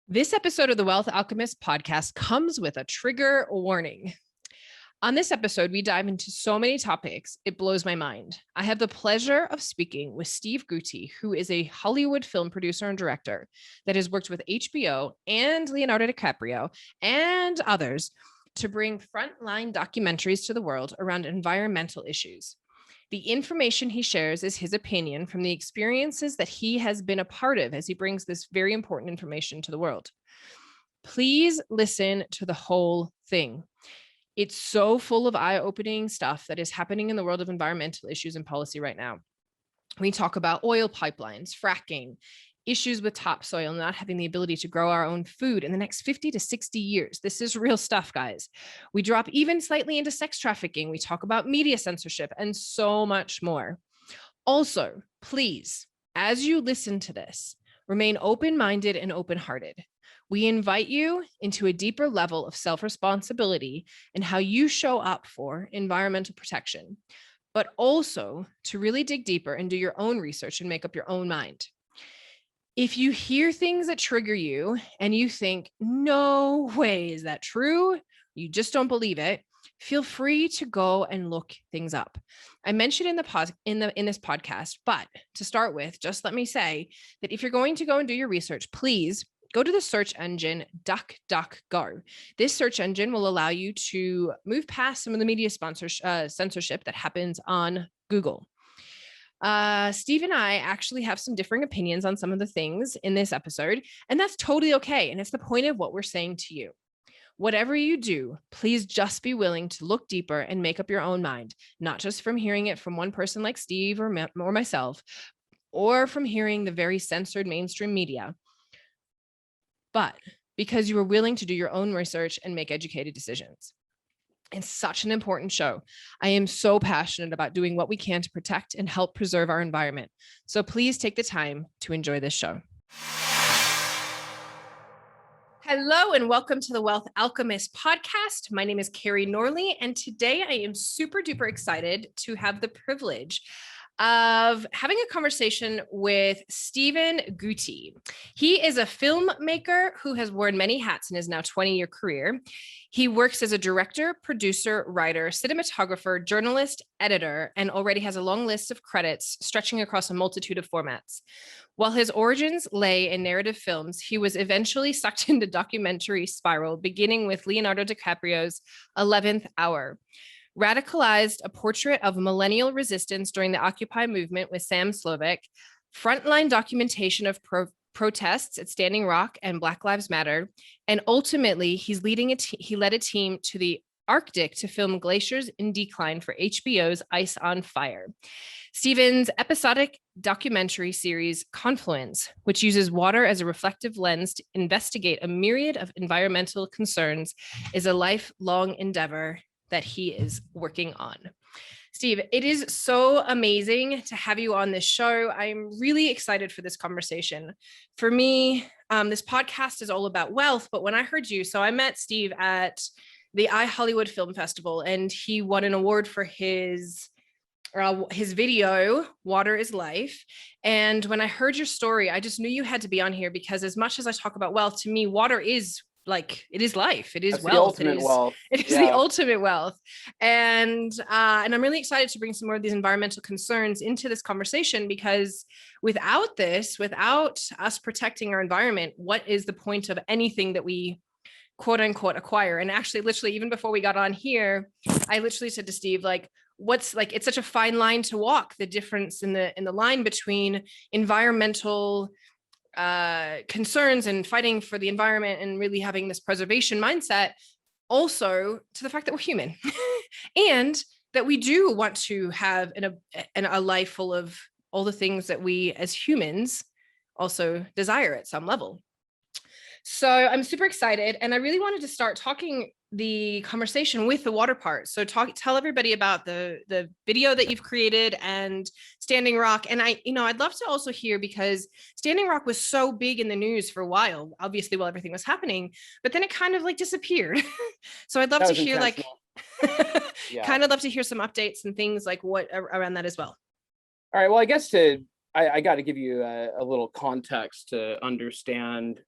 This episode of the Wealth Alchemist podcast comes with a trigger warning. On this episode, we dive into so many topics, it blows my mind. I have the pleasure of speaking with Steve Gute, who is a Hollywood film producer and director that has worked with HBO and Leonardo DiCaprio and others to bring frontline documentaries to the world around environmental issues. The information he shares is his opinion from the experiences that he has been a part of as he brings this very important information to the world. Please listen to the whole thing. It's so full of eye-opening stuff that is happening in the world of environmental issues and policy right now. We talk about oil pipelines, fracking, issues with topsoil, not having the ability to grow our own food in the next 50 to 60 years. This is real stuff, guys. We drop even slightly into sex trafficking. We talk about media censorship and so much more. Also, please, as you listen to this, remain open-minded and open-hearted. We invite you into a deeper level of self-responsibility and how you show up for environmental protection, but also to really dig deeper and do your own research and make up your own mind. If you hear things that trigger you and you think, no way, is that true? You just don't believe it. Feel free to go and look things up. I mentioned in this podcast, but to start with, just let me say that if you're going to go and do your research, please go to the search engine DuckDuckGo. This search engine will allow you to move past some of the media censorship that happens on Google. Steve and I actually have some differing opinions on some of the things in this episode, and that's totally okay. And it's the point of what we're saying to you. Whatever you do, please just be willing to look deeper and make up your own mind, not just from hearing it from one person like Steve or myself, or from hearing the very censored mainstream media, but because you are willing to do your own research and make educated decisions. It's such an important show. I am so passionate about doing what we can to protect and help preserve our environment. So please take the time to enjoy this show. Hello and welcome to the Wealth Alchemist podcast. My name is Carrie Norley, and today I am super duper excited to have the privilege of having a conversation with Stephen Gute. He is a filmmaker who has worn many hats in his now 20-year career. He works as a director, producer, writer, cinematographer, journalist, editor, and already has a long list of credits stretching across a multitude of formats. While his origins lay in narrative films, he was eventually sucked into documentary spiral, beginning with Leonardo DiCaprio's 11th Hour. Radicalized a portrait of millennial resistance during the Occupy movement with Sam Slovak, frontline documentation of protests at Standing Rock and Black Lives Matter, and ultimately he led a team to the Arctic to film Glaciers in Decline for HBO's Ice on Fire. Stephen's episodic documentary series Confluence, which uses water as a reflective lens to investigate a myriad of environmental concerns, is a lifelong endeavor that he is working on. Steve, it is so amazing to have you on this show. I'm really excited for this conversation. For me, this podcast is all about wealth, but when I heard you, so I met Steve at the Hollywood Film Festival, and he won an award for his video, Water is Life. And when I heard your story, I just knew you had to be on here because as much as I talk about wealth, to me, water is it is life. It is wealth. It is the ultimate wealth. And I'm really excited to bring some more of these environmental concerns into this conversation, because without us protecting our environment, what is the point of anything that we quote unquote acquire? And actually, literally, even before we got on here, I literally said to Steve, it's such a fine line to walk, the difference in the line between environmental concerns and fighting for the environment and really having this preservation mindset, also to the fact that we're human and that we do want to have a life full of all the things that we as humans also desire at some level. So I'm super excited, and I really wanted to start talking the conversation with the water part. So tell everybody about the video that you've created and Standing Rock. And I'd love to also hear, because Standing Rock was so big in the news for a while, obviously while everything was happening, but then it kind of disappeared. So I'd love to hear kind of love to hear some updates and things like what around that as well. All right. Well, I guess to I got to give you a little context to understand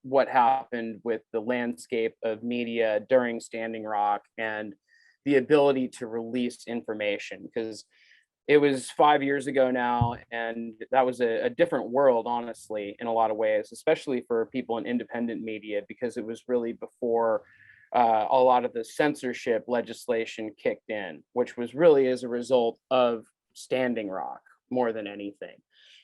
what happened with the landscape of media during Standing Rock and the ability to release information, because it was 5 years ago now, and that was a different world, honestly, in a lot of ways, especially for people in independent media, because it was really before a lot of the censorship legislation kicked in, which was really as a result of Standing Rock more than anything.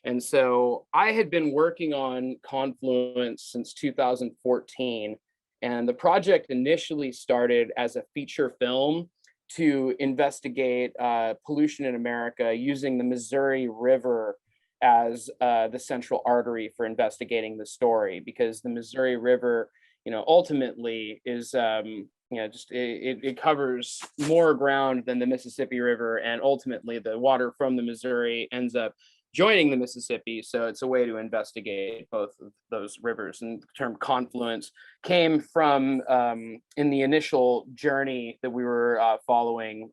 And so I had been working on Confluence since 2014, and the project initially started as a feature film to investigate pollution in America using the Missouri River as the central artery for investigating the story, because the Missouri River, ultimately is, just it covers more ground than the Mississippi River, and ultimately the water from the Missouri ends up joining the Mississippi. So it's a way to investigate both of those rivers. And the term confluence came from, in the initial journey that we were following,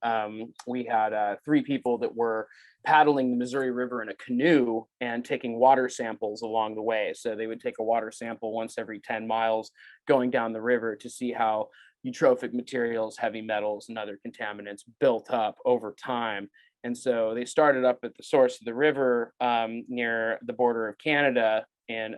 we had 3 people that were paddling the Missouri River in a canoe and taking water samples along the way. So they would take a water sample once every 10 miles going down the river to see how eutrophic materials, heavy metals, and other contaminants built up over time. And so they started up at the source of the river near the border of Canada in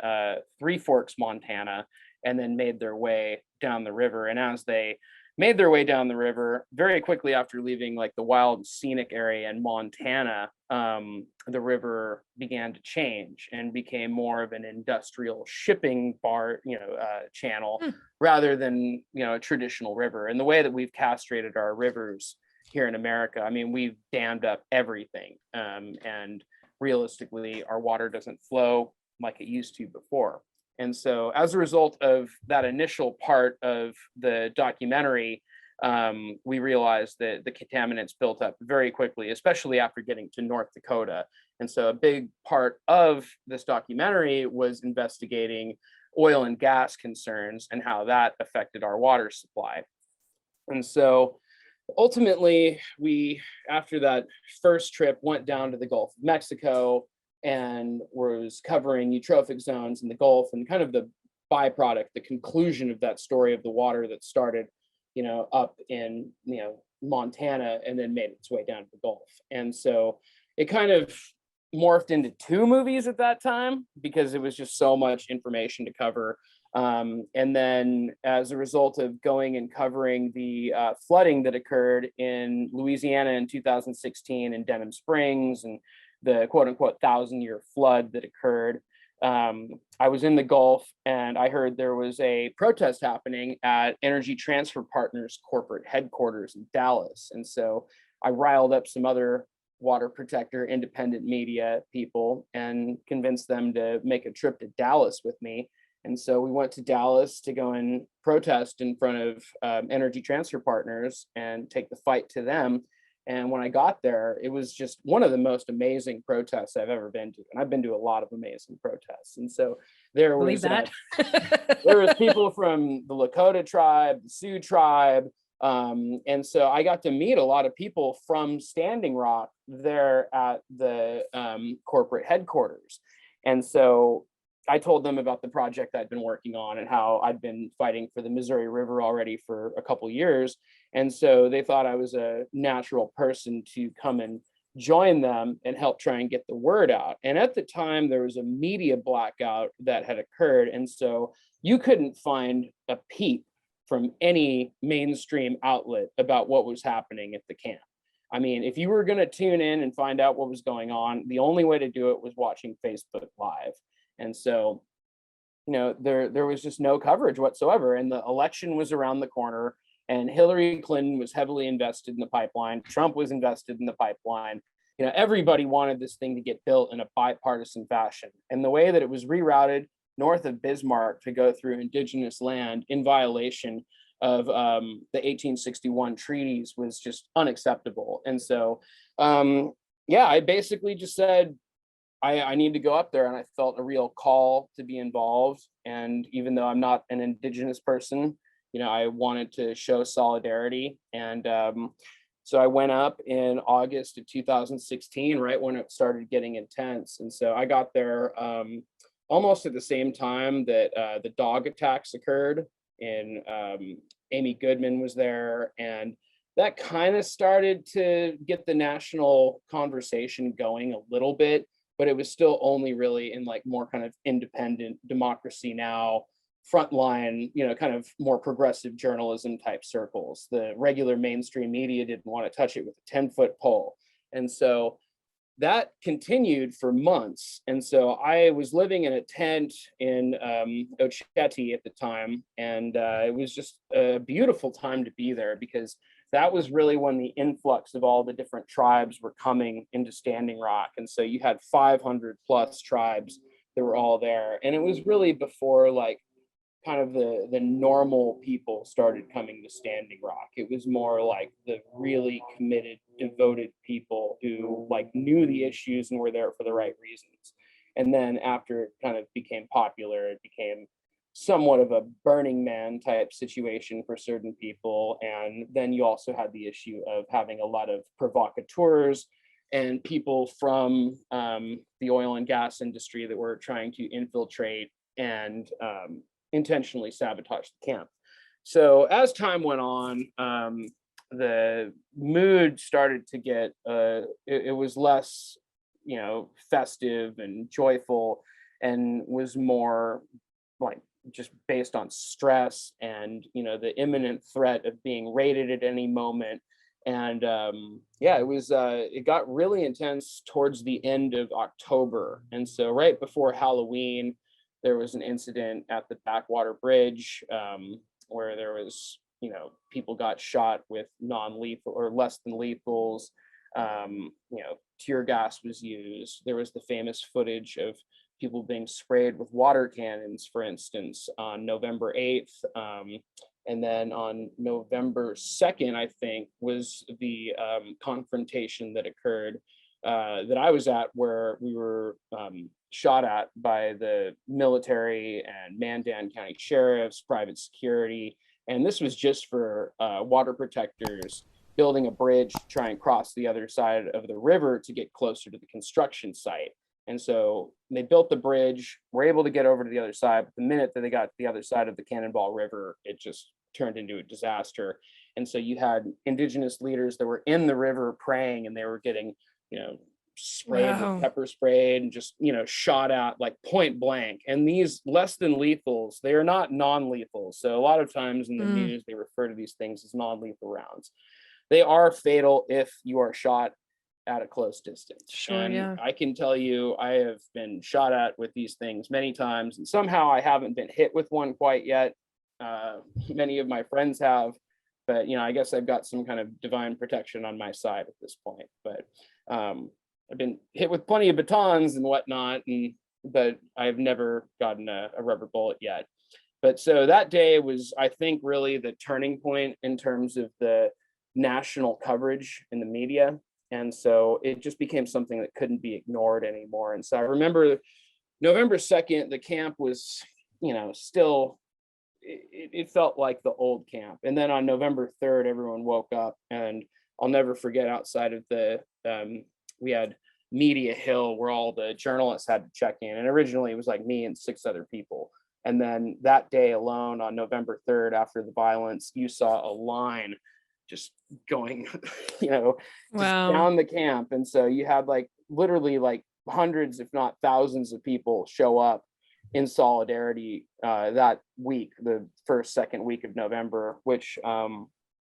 Three Forks, Montana, and then made their way down the river. And as they made their way down the river, very quickly after leaving like the wild scenic area in Montana, the river began to change and became more of an industrial shipping channel rather than, a traditional river. And the way that we've castrated our rivers here in America, I mean, we've dammed up everything. And realistically, our water doesn't flow like it used to before. And so as a result of that initial part of the documentary, we realized that the contaminants built up very quickly, especially after getting to North Dakota. And so a big part of this documentary was investigating oil and gas concerns and how that affected our water supply. And so ultimately, we, after that first trip, went down to the Gulf of Mexico and was covering eutrophic zones in the Gulf, and kind of the byproduct, the conclusion of that story of the water that started, up in, Montana and then made its way down to the Gulf. And so it kind of morphed into 2 movies at that time because it was just so much information to cover. And then as a result of going and covering the flooding that occurred in Louisiana in 2016 in Denham Springs, and the quote unquote 1,000-year flood that occurred, I was in the Gulf and I heard there was a protest happening at Energy Transfer Partners corporate headquarters in Dallas. And so I riled up some other water protector independent media people and convinced them to make a trip to Dallas with me. And so we went to Dallas to go and protest in front of Energy Transfer Partners and take the fight to them. And when I got there, it was just one of the most amazing protests I've ever been to. And I've been to a lot of amazing protests. And so there was there was people from the Lakota tribe, the Sioux tribe. And so I got to meet a lot of people from Standing Rock there at the corporate headquarters. And so I told them about the project I'd been working on and how I'd been fighting for the Missouri River already for a couple years. And so they thought I was a natural person to come and join them and help try and get the word out. And at the time, there was a media blackout that had occurred. And so you couldn't find a peep from any mainstream outlet about what was happening at the camp. I mean, if you were going to tune in and find out what was going on, the only way to do it was watching Facebook Live. And so, there was just no coverage whatsoever. And the election was around the corner, and Hillary Clinton was heavily invested in the pipeline. Trump was invested in the pipeline. Everybody wanted this thing to get built in a bipartisan fashion. And the way that it was rerouted north of Bismarck to go through indigenous land in violation of the 1861 treaties was just unacceptable. And so, I basically just said, I need to go up there, and I felt a real call to be involved. And even though I'm not an indigenous person, I wanted to show solidarity. And So I went up in August of 2016, right when it started getting intense. And so I got there almost at the same time that the dog attacks occurred. And Amy Goodman was there. And that kind of started to get the national conversation going a little bit, but it was still only really in like more kind of independent Democracy Now! Frontline, kind of more progressive journalism type circles. The regular mainstream media didn't want to touch it with a 10-foot pole. And so that continued for months. And so I was living in a tent in Oceti at the time. And it was just a beautiful time to be there, because that was really when the influx of all the different tribes were coming into Standing Rock. And so you had 500 plus tribes that were all there. And it was really before like kind of the normal people started coming to Standing Rock. It was more like the really committed, devoted people who like knew the issues and were there for the right reasons. And then after it kind of became popular, it became somewhat of a Burning Man type situation for certain people. And then you also had the issue of having a lot of provocateurs and people from the oil and gas industry that were trying to infiltrate and intentionally sabotage the camp. So as time went on, the mood started to get, it was less, festive and joyful, and was more like just based on stress and, the imminent threat of being raided at any moment. And it got really intense towards the end of October. And so right before Halloween, there was an incident at the Backwater Bridge where there was, people got shot with non-lethal or less than lethals. Tear gas was used. There was the famous footage of people being sprayed with water cannons, for instance, on November 8th. And then on November 2nd, I think, was the confrontation that occurred that I was at, where we were shot at by the military and Mandan County sheriffs, private security. And this was just for water protectors building a bridge to try and cross the other side of the river to get closer to the construction site. And so they built the bridge, were able to get over to the other side. But the minute that they got to the other side of the Cannonball River, it just turned into a disaster. And so you had indigenous leaders that were in the river praying, and they were getting, sprayed with pepper sprayed and just, shot at like point blank. And these less than lethals, they are not non-lethal. So a lot of times in the news, they refer to these things as non-lethal rounds. They are fatal if you are shot at a close distance. Sure, and yeah. I can tell you, I have been shot at with these things many times, and somehow I haven't been hit with one quite yet. Many of my friends have, but I guess I've got some kind of divine protection on my side at this point. But I've been hit with plenty of batons and whatnot, but I've never gotten a rubber bullet yet. But so that day was, I think, really the turning point in terms of the national coverage in the media. And so it just became something that couldn't be ignored anymore. And so I remember November 2nd, the camp was, still, it felt like the old camp. And then on November 3rd, everyone woke up, and I'll never forget, outside of we had Media Hill where all the journalists had to check in. And originally it was like me and 6 other people. And then that day alone, on November 3rd, after the violence, you saw a line just going, just down the camp. And so you had like literally like hundreds, if not thousands of people show up in solidarity that week, the second week of November, which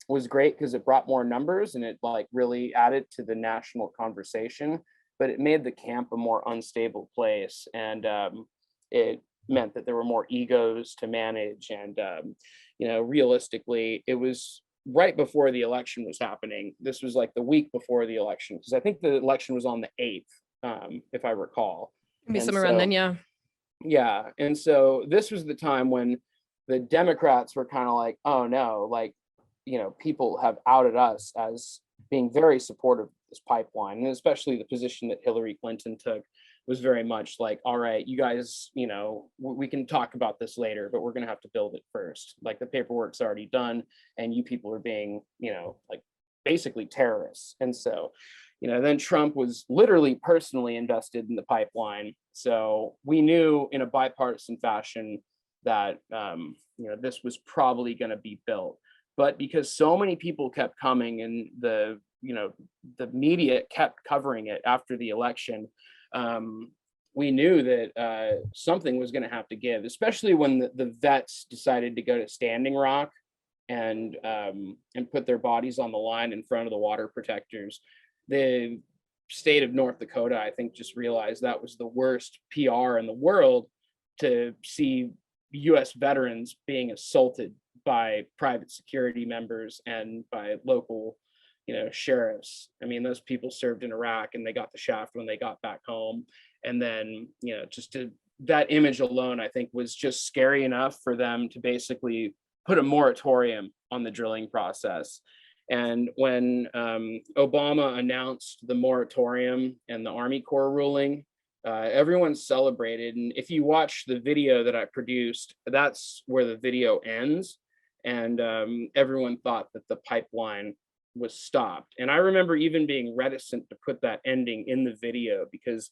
was great because it brought more numbers and it like really added to the national conversation, but it made the camp a more unstable place. And it meant that there were more egos to manage. And, realistically, it was right before the election was happening. This was like the week before the election, because I think the election was on the 8th, if I recall. Maybe somewhere around then, yeah. Yeah. And so this was the time when the Democrats were kind of like, oh no, like, people have outed us as being very supportive of this pipeline. And especially the position that Hillary Clinton took was very much like, all right, you guys, we can talk about this later, but we're going to have to build it first. Like the paperwork's already done, and you people are being, like basically terrorists. And so, then Trump was literally personally invested in the pipeline. So we knew in a bipartisan fashion that, this was probably going to be built. But because so many people kept coming and the media kept covering it after the election, we knew that something was going to have to give, especially when the vets decided to go to Standing Rock and put their bodies on the line in front of the water protectors. The state of North Dakota, I think, just realized that was the worst PR in the world, to see U.S. veterans being assaulted by private security members and by local, sheriffs. I mean, those people served in Iraq and they got the shaft when they got back home. And then, that image alone, I think, was just scary enough for them to basically put a moratorium on the drilling process. And when Obama announced the moratorium and the Army Corps ruling, everyone celebrated. And if you watch the video that I produced, that's where the video ends. And everyone thought that the pipeline was stopped. And I remember even being reticent to put that ending in the video because,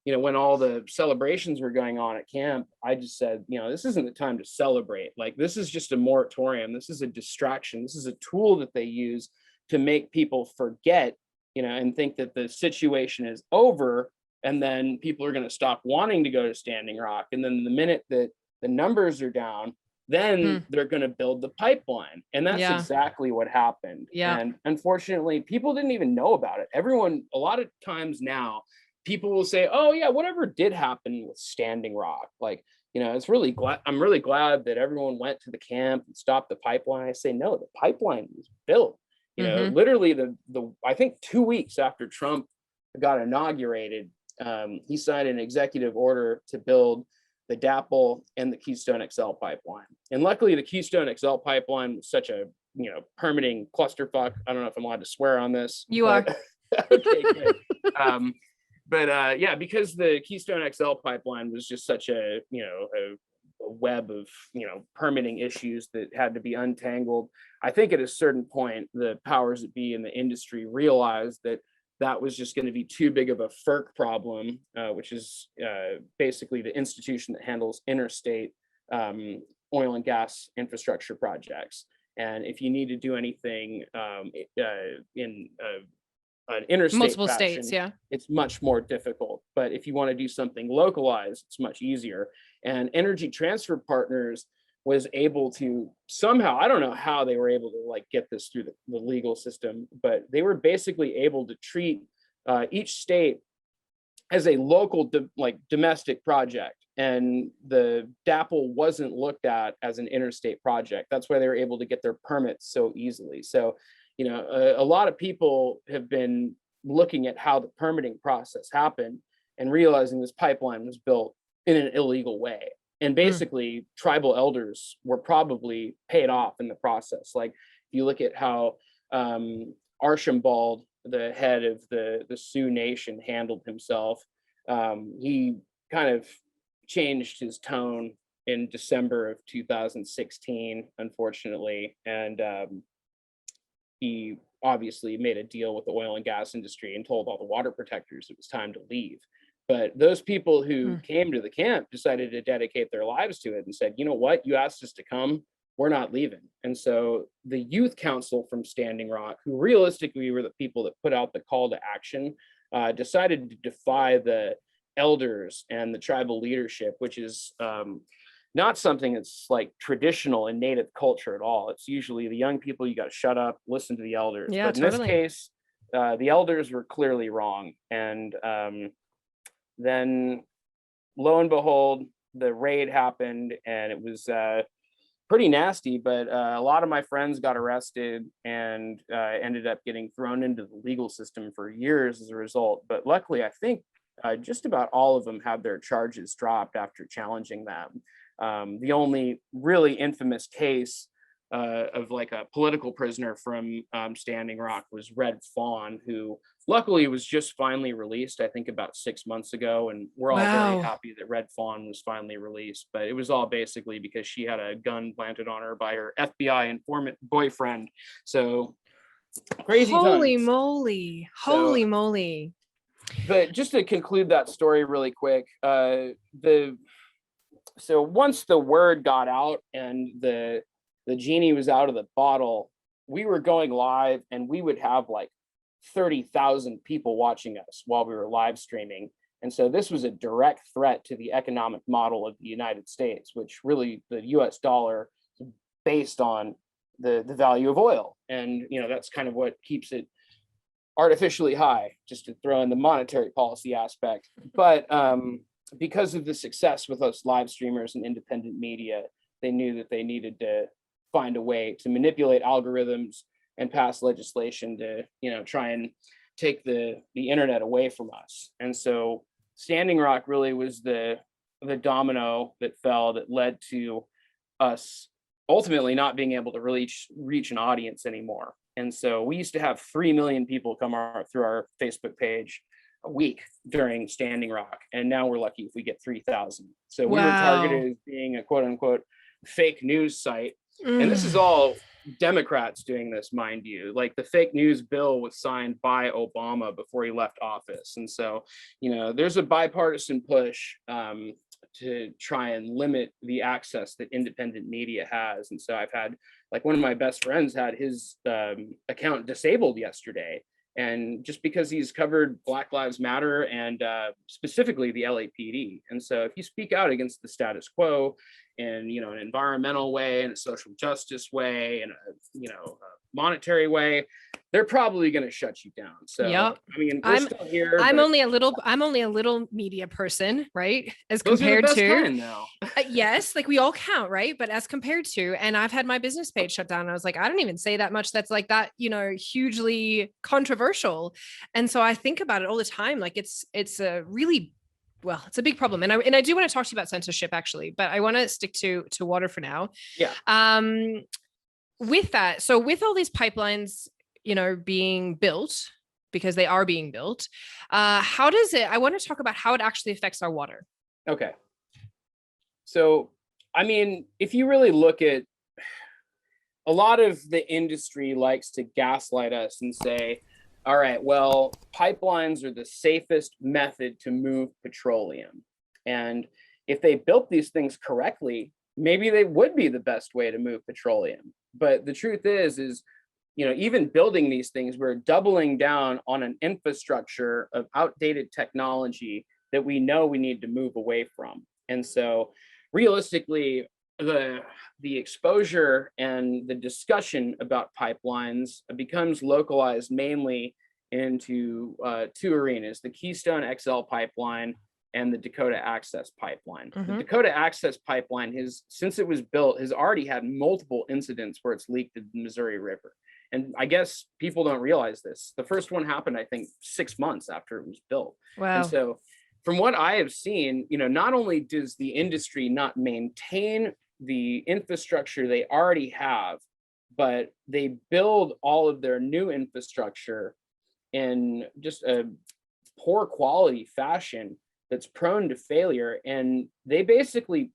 when all the celebrations were going on at camp, I just said, this isn't the time to celebrate. Like, this is just a moratorium. This is a distraction. This is a tool that they use to make people forget, and think that the situation is over. And then people are going to stop wanting to go to Standing Rock. And then the minute that the numbers are down, then they're going to build the pipeline. And that's exactly what happened. Yeah. And unfortunately, people didn't even know about it. Everyone, a lot of times now, people will say, oh yeah, whatever did happen with Standing Rock. Like, I'm really glad that everyone went to the camp and stopped the pipeline. I say, no, the pipeline was built. Literally the I think 2 weeks after Trump got inaugurated, he signed an executive order to build the DAPL and the Keystone XL pipeline. And luckily the Keystone XL pipeline was such a, permitting clusterfuck. I don't know if I'm allowed to swear on this. You are. Okay, good. Because the Keystone XL pipeline was just such a web of, permitting issues that had to be untangled. I think at a certain point, the powers that be in the industry realized that that was just going to be too big of a FERC problem, which is basically the institution that handles interstate oil and gas infrastructure projects. And if you need to do anything in an interstate multiple fashion, states, it's much more difficult. But if you want to do something localized, it's much easier. And Energy Transfer Partners was able to somehow, I don't know how they were able to get this through the legal system, but they were basically able to treat each state as a local domestic project. And the DAPL wasn't looked at as an interstate project. That's why they were able to get their permits so easily. So, a lot of people have been looking at how the permitting process happened and realizing this pipeline was built in an illegal way. And basically, tribal elders were probably paid off in the process. Like, if you look at how Archambault, the head of the Sioux Nation, handled himself, he kind of changed his tone in December of 2016, unfortunately. And he obviously made a deal with the oil and gas industry and told all the water protectors it was time to leave. But those people who came to the camp decided to dedicate their lives to it and said, you know what, you asked us to come, we're not leaving. And so the youth council from Standing Rock, who realistically were the people that put out the call to action, decided to defy the elders and the tribal leadership, which is not something that's traditional in Native culture at all. It's usually the young people, you got to shut up, listen to the elders. Yeah, but in totally. this case, the elders were clearly wrong. And then lo and behold, the raid happened, and it was pretty nasty, but a lot of my friends got arrested and ended up getting thrown into the legal system for years as a result. But luckily, I think just about all of them had their charges dropped after challenging them. The only really infamous case of a political prisoner from Standing Rock was Red Fawn, who luckily was just finally released, I think about 6 months ago. And we're all very happy that Red Fawn was finally released. But it was all basically because she had a gun planted on her by her FBI informant boyfriend. So Crazy Holy times. moly. So, Holy moly. but just to conclude that story really quick, so once the word got out and the genie was out of the bottle, we were going live, and we would have like 30,000 people watching us while we were live streaming. And so this was a direct threat to the economic model of the United States, which really the US dollar is based on the value of oil. And that's kind of what keeps it artificially high, just to throw in the monetary policy aspect. But because of the success with us live streamers and independent media, they knew that they needed to find a way to manipulate algorithms and pass legislation to try and take the internet away from us. And so Standing Rock really was the domino that fell that led to us ultimately not being able to reach an audience anymore. And so we used to have 3 million people come through our Facebook page a week during Standing Rock, and now we're lucky if we get 3,000. So we were targeted as being a quote unquote fake news site. And this is all Democrats doing this, mind you. Like, the fake news bill was signed by Obama before he left office. And so, there's a bipartisan push to try and limit the access that independent media has. And so I've had, like, one of my best friends had his account disabled yesterday. And just because he's covered Black Lives Matter and specifically the LAPD. And so if you speak out against the status quo in an environmental way, in a social justice way, in a monetary way, they're probably going to shut you down. So yep. I mean, we're still here. I'm only a little media person, right? As Those compared are the best to kind, though. yes, like we all count, right? But as compared to, and I've had my business page shut down. I was like, I don't even say that much. That's like that, hugely controversial. And so I think about it all the time. Like it's a really, well, it's a big problem. And I do want to talk to you about censorship, actually, but I want to stick to water for now. Yeah. With that, so with all these pipelines, being built, because they are being built, how does it, I want to talk about how it actually affects our water. Okay. So, I mean, if you really look at, a lot of the industry likes to gaslight us and say, all right, well, pipelines are the safest method to move petroleum. And if they built these things correctly, maybe they would be the best way to move petroleum. But the truth is, even building these things, we're doubling down on an infrastructure of outdated technology that we know we need to move away from. And so realistically, the exposure and the discussion about pipelines becomes localized mainly into two arenas: the Keystone XL pipeline and the Dakota Access Pipeline. Mm-hmm. The Dakota Access Pipeline, since it was built, has already had multiple incidents where it's leaked into the Missouri River. And I guess people don't realize this. The first one happened, I think, 6 months after it was built. Wow. And so from what I have seen, not only does the industry not maintain the infrastructure they already have, but they build all of their new infrastructure in just a poor quality fashion that's prone to failure. And they basically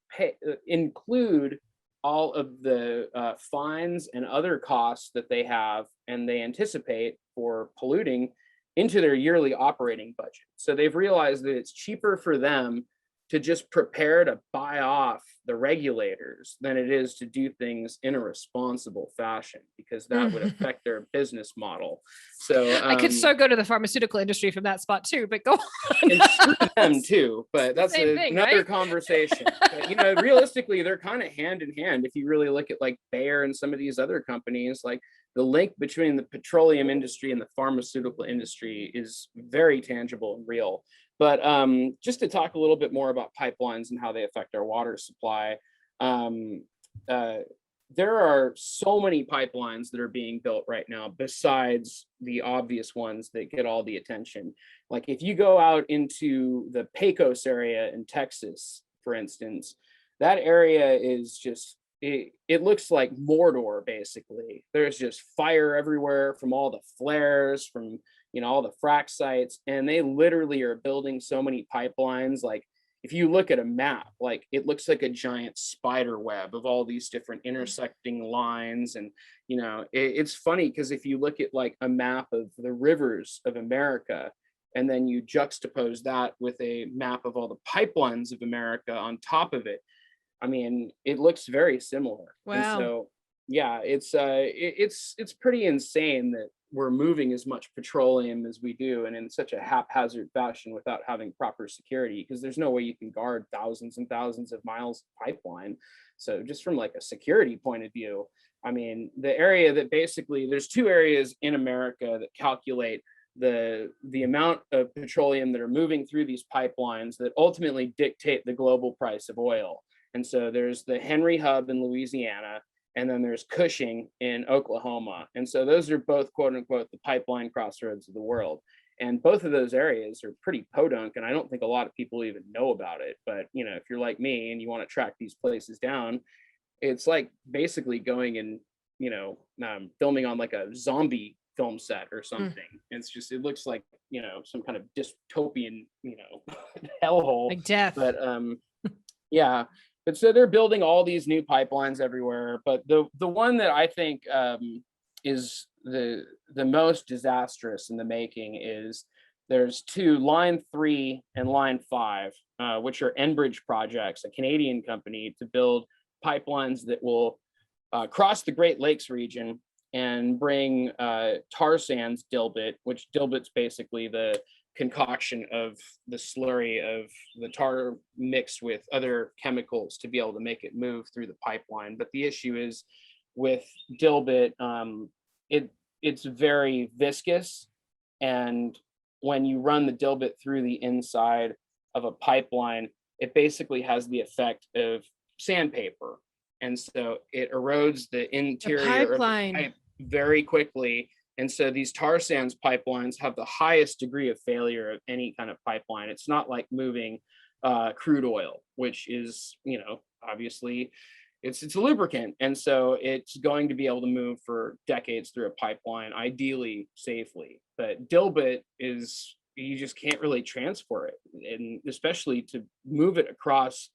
include all of the fines and other costs that they have and they anticipate for polluting into their yearly operating budget. So they've realized that it's cheaper for them to just prepare to buy off the regulators than it is to do things in a responsible fashion, because that would affect their business model. So I could so go to the pharmaceutical industry from that spot too, but go on. And screw them too, but that's another right? conversation. But, realistically, they're kind of hand in hand. If you really look at like Bayer and some of these other companies, like the link between the petroleum industry and the pharmaceutical industry is very tangible and real. But just to talk a little bit more about pipelines and how they affect our water supply, there are so many pipelines that are being built right now, besides the obvious ones that get all the attention. Like if you go out into the Pecos area in Texas, for instance, that area is just, it looks like Mordor, basically. There's just fire everywhere from all the flares, from all the frack sites, and they literally are building so many pipelines. Like if you look at a map, like it looks like a giant spider web of all these different intersecting lines. And, it's funny because if you look at like a map of the rivers of America, and then you juxtapose that with a map of all the pipelines of America on top of it, I mean, it looks very similar. And Wow. so, yeah, it's pretty insane that we're moving as much petroleum as we do, and in such a haphazard fashion without having proper security, because there's no way you can guard thousands and thousands of miles of pipeline. So just from like a security point of view, I mean, the area that basically, there's two areas in America that calculate the amount of petroleum that are moving through these pipelines that ultimately dictate the global price of oil. And so there's the Henry Hub in Louisiana, and then there's Cushing in Oklahoma. And so those are both, quote unquote, the pipeline crossroads of the world. And both of those areas are pretty podunk, and I don't think a lot of people even know about it. But, if you're like me and you want to track these places down, it's like basically going and, filming on like a zombie film set or something. It looks like, some kind of dystopian, hellhole. Like death. But yeah. But so they're building all these new pipelines everywhere. But the one that I think is the most disastrous in the making is there's two, Line 3 and Line 5, which are Enbridge projects, a Canadian company, to build pipelines that will cross the Great Lakes region and bring tar sands dilbit, which dilbit's basically the concoction of the slurry of the tar mixed with other chemicals to be able to make it move through the pipeline. But the issue is with dilbit, it's very viscous, and when you run the dilbit through the inside of a pipeline, it basically has the effect of sandpaper. And so it erodes the interior of the pipe very quickly. And so these tar sands pipelines have the highest degree of failure of any kind of pipeline. It's not like moving crude oil, which is, obviously it's a lubricant. And so it's going to be able to move for decades through a pipeline, ideally safely. But dilbit is, you just can't really transport it. And especially to move it across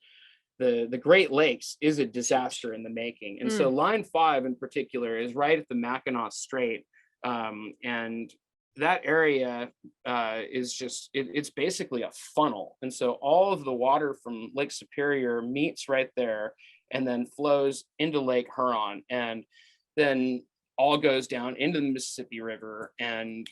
the Great Lakes is a disaster in the making. And so Line 5 in particular is right at the Mackinac Strait. And that area is just, it's basically a funnel. And so all of the water from Lake Superior meets right there and then flows into Lake Huron, and then all goes down into the Mississippi River. And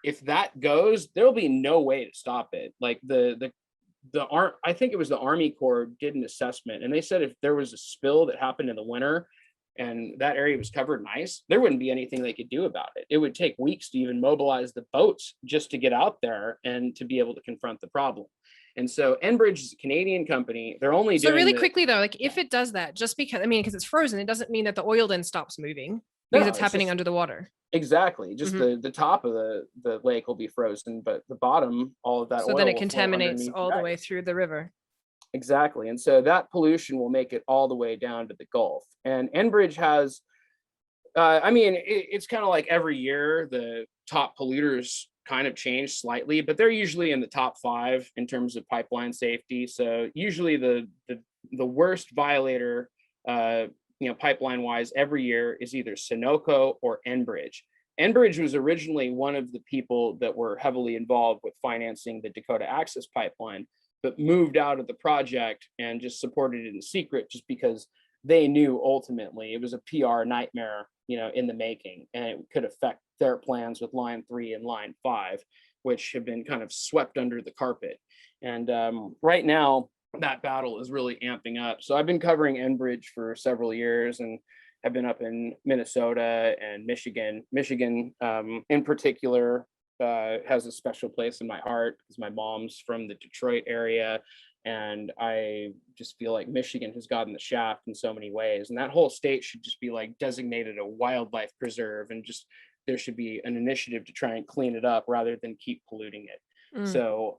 if that goes, there'll be no way to stop it. Like I think it was the Army Corps did an assessment, and they said if there was a spill that happened in the winter and that area was covered in ice, there wouldn't be anything they could do about it. It would take weeks to even mobilize the boats just to get out there and to be able to confront the problem. And so Enbridge is a Canadian company. They're only doing really quickly though, like if it does that, just because it's frozen, it doesn't mean that the oil then stops moving because it's happening under the water. Exactly. Just the top of the lake will be frozen, but the bottom, all of that oil. So then it contaminates all the way through the river. Exactly. And so that pollution will make it all the way down to the Gulf. And Enbridge has, it's kind of like every year the top polluters kind of change slightly, but they're usually in the top 5 in terms of pipeline safety. So usually the worst violator, pipeline wise every year is either Sunoco or Enbridge. Enbridge was originally one of the people that were heavily involved with financing the Dakota Access Pipeline, but moved out of the project and just supported it in secret just because they knew ultimately it was a PR nightmare, in the making, and it could affect their plans with Line 3 and Line 5, which have been kind of swept under the carpet. And right now, that battle is really amping up. So I've been covering Enbridge for several years, and I've been up in Minnesota and Michigan. Michigan, in particular, has a special place in my heart because my mom's from the Detroit area, and I just feel like Michigan has gotten the shaft in so many ways, and that whole state should just be like designated a wildlife preserve, and just there should be an initiative to try and clean it up rather than keep polluting it. So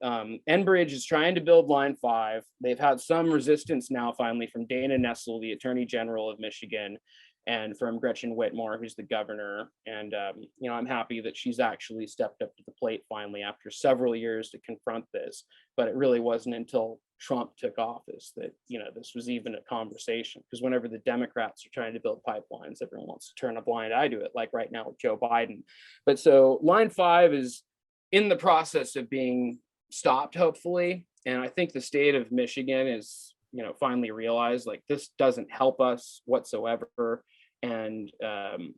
Enbridge is trying to build Line 5. They've had some resistance now finally from Dana Nessel, the Attorney General of Michigan, and from Gretchen Whitmer, who's the governor. And, I'm happy that she's actually stepped up to the plate finally after several years to confront this. But it really wasn't until Trump took office that, this was even a conversation. Because whenever the Democrats are trying to build pipelines, everyone wants to turn a blind eye to it, like right now with Joe Biden. But so Line 5 is in the process of being stopped, hopefully. And I think the state of Michigan is, finally realized like this doesn't help us whatsoever. And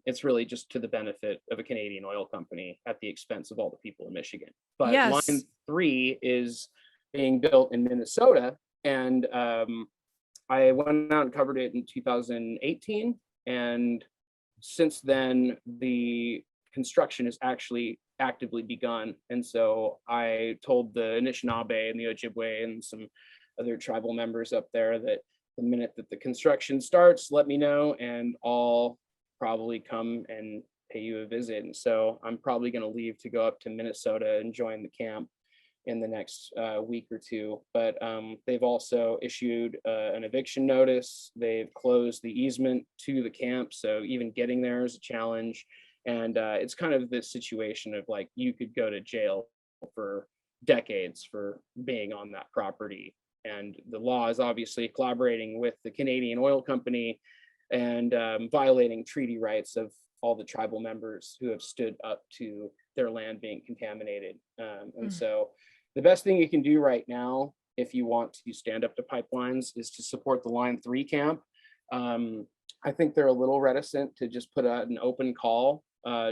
it's really just to the benefit of a Canadian oil company at the expense of all the people in Michigan. But Yes. Line 3 is being built in Minnesota, and I went out and covered it in 2018, and since then the construction has actually actively begun. And so I told the Anishinaabe and the Ojibwe and some other tribal members up there that the minute that the construction starts, let me know, and I'll probably come and pay you a visit. And so I'm probably going to leave to go up to Minnesota and join the camp in the next week or two. But they've also issued an eviction notice. They've closed the easement to the camp, so even getting there is a challenge. And it's kind of this situation of like, you could go to jail for decades for being on that property. And the law is obviously collaborating with the Canadian oil company and violating treaty rights of all the tribal members who have stood up to their land being contaminated. And so the best thing you can do right now, if you want to stand up to pipelines, is to support the Line 3 camp. I think they're a little reticent to just put out an open call,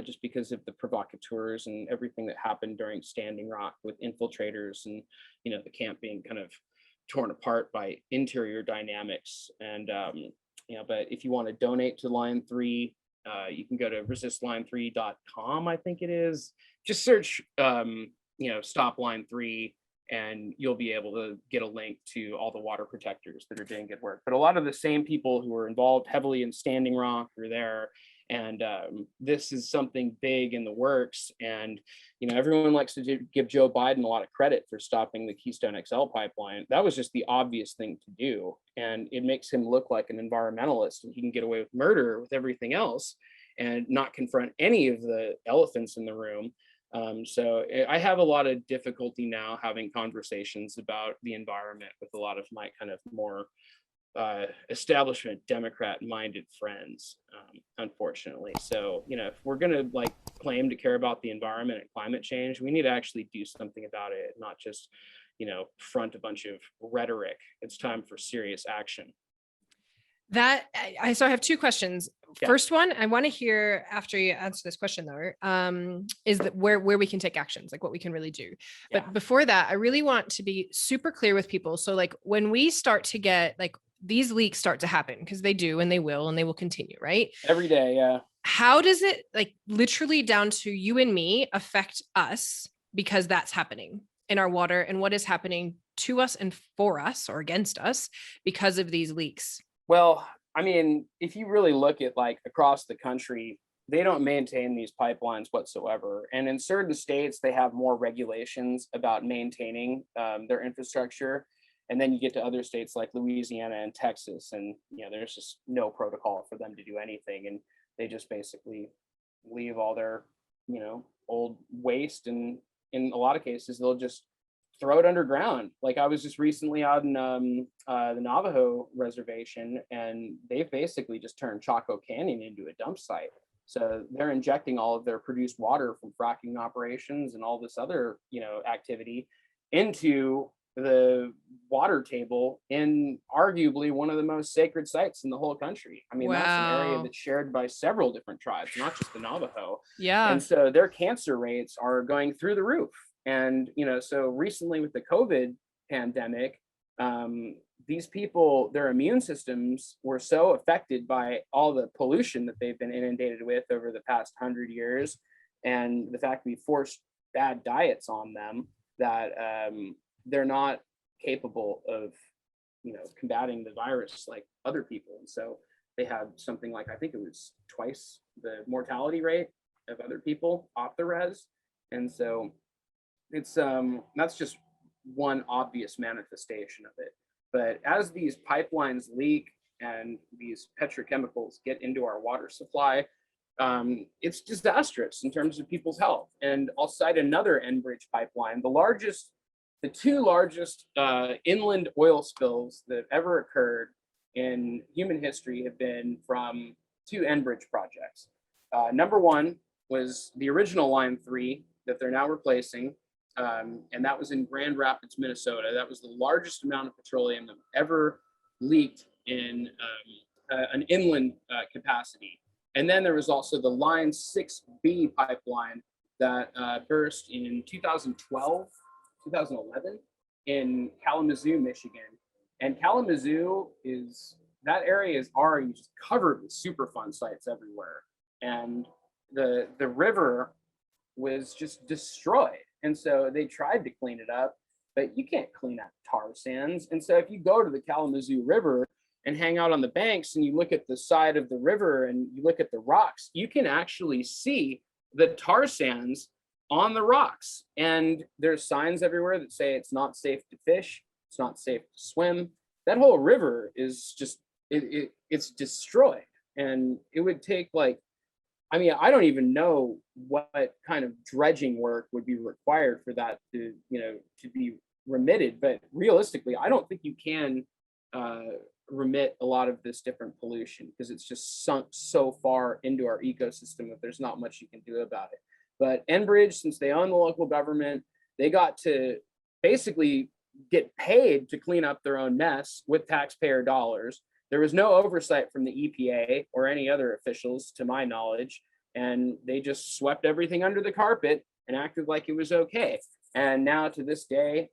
just because of the provocateurs and everything that happened during Standing Rock with infiltrators and, the camp being kind of torn apart by interior dynamics. And, but if you want to donate to Line 3, you can go to resistline3.com, I think it is. Just search, Stop Line 3, and you'll be able to get a link to all the water protectors that are doing good work. But a lot of the same people who were involved heavily in Standing Rock are there. And this is something big in the works. And, everyone likes to give Joe Biden a lot of credit for stopping the Keystone XL pipeline. That was just the obvious thing to do. And it makes him look like an environmentalist, and he can get away with murder with everything else and not confront any of the elephants in the room. So I have a lot of difficulty now having conversations about the environment with a lot of my kind of more establishment Democrat minded friends, unfortunately. So, if we're going to like claim to care about the environment and climate change, we need to actually do something about it, not just, front a bunch of rhetoric. It's time for serious action. So I have two questions. Yeah. First one, I want to hear after you answer this question though, is that where we can take actions, like what we can really do. Yeah. But before that, I really want to be super clear with people. So like when we start to get like these leaks start to happen, because they do, and they will continue, right? Every day. Yeah. How does it like literally down to you and me affect us, because that's happening in our water, and what is happening to us and for us or against us because of these leaks? Well, I mean, if you really look at like across the country, they don't maintain these pipelines whatsoever. And in certain states, they have more regulations about maintaining their infrastructure. And then you get to other states like Louisiana and Texas, and there's just no protocol for them to do anything. And they just basically leave all their, old waste. And in a lot of cases, they'll just throw it underground. Like I was just recently out in the Navajo reservation, and they've basically just turned Chaco Canyon into a dump site. So they're injecting all of their produced water from fracking operations and all this other, activity into the water table in arguably one of the most sacred sites in the whole country. I mean, wow. That's an area that's shared by several different tribes, not just the Navajo. Yeah. And so their cancer rates are going through the roof. And, so recently with the COVID pandemic, these people, their immune systems were so affected by all the pollution that they've been inundated with over the past 100 years. And the fact we forced bad diets on them, that they're not capable of, combating the virus like other people. And so they have something like, I think it was twice the mortality rate of other people off the res. And so it's that's just one obvious manifestation of it. But as these pipelines leak and these petrochemicals get into our water supply, it's disastrous in terms of people's health. And I'll cite another Enbridge pipeline, the largest the two largest inland oil spills that have ever occurred in human history have been from two Enbridge projects. Number one was the original Line 3 that they're now replacing, and that was in Grand Rapids, Minnesota. That was the largest amount of petroleum that ever leaked in an inland capacity. And then there was also the Line 6B pipeline that burst in 2012, 2011 in Kalamazoo, Michigan. And Kalamazoo that area is already just covered with Superfund sites everywhere. And the river was just destroyed. And so they tried to clean it up, but you can't clean up tar sands. And so if you go to the Kalamazoo River and hang out on the banks and you look at the side of the river and you look at the rocks, you can actually see the tar sands on the rocks. And there's signs everywhere that say it's not safe to fish, it's not safe to swim. That whole river is just, it's destroyed. And it would take I don't even know what kind of dredging work would be required for that to be remitted. But realistically, I don't think you can remit a lot of this different pollution because it's just sunk so far into our ecosystem that there's not much you can do about it. But Enbridge, since they own the local government, they got to basically get paid to clean up their own mess with taxpayer dollars. There was no oversight from the EPA or any other officials, to my knowledge, and they just swept everything under the carpet and acted like it was okay. And now to this day,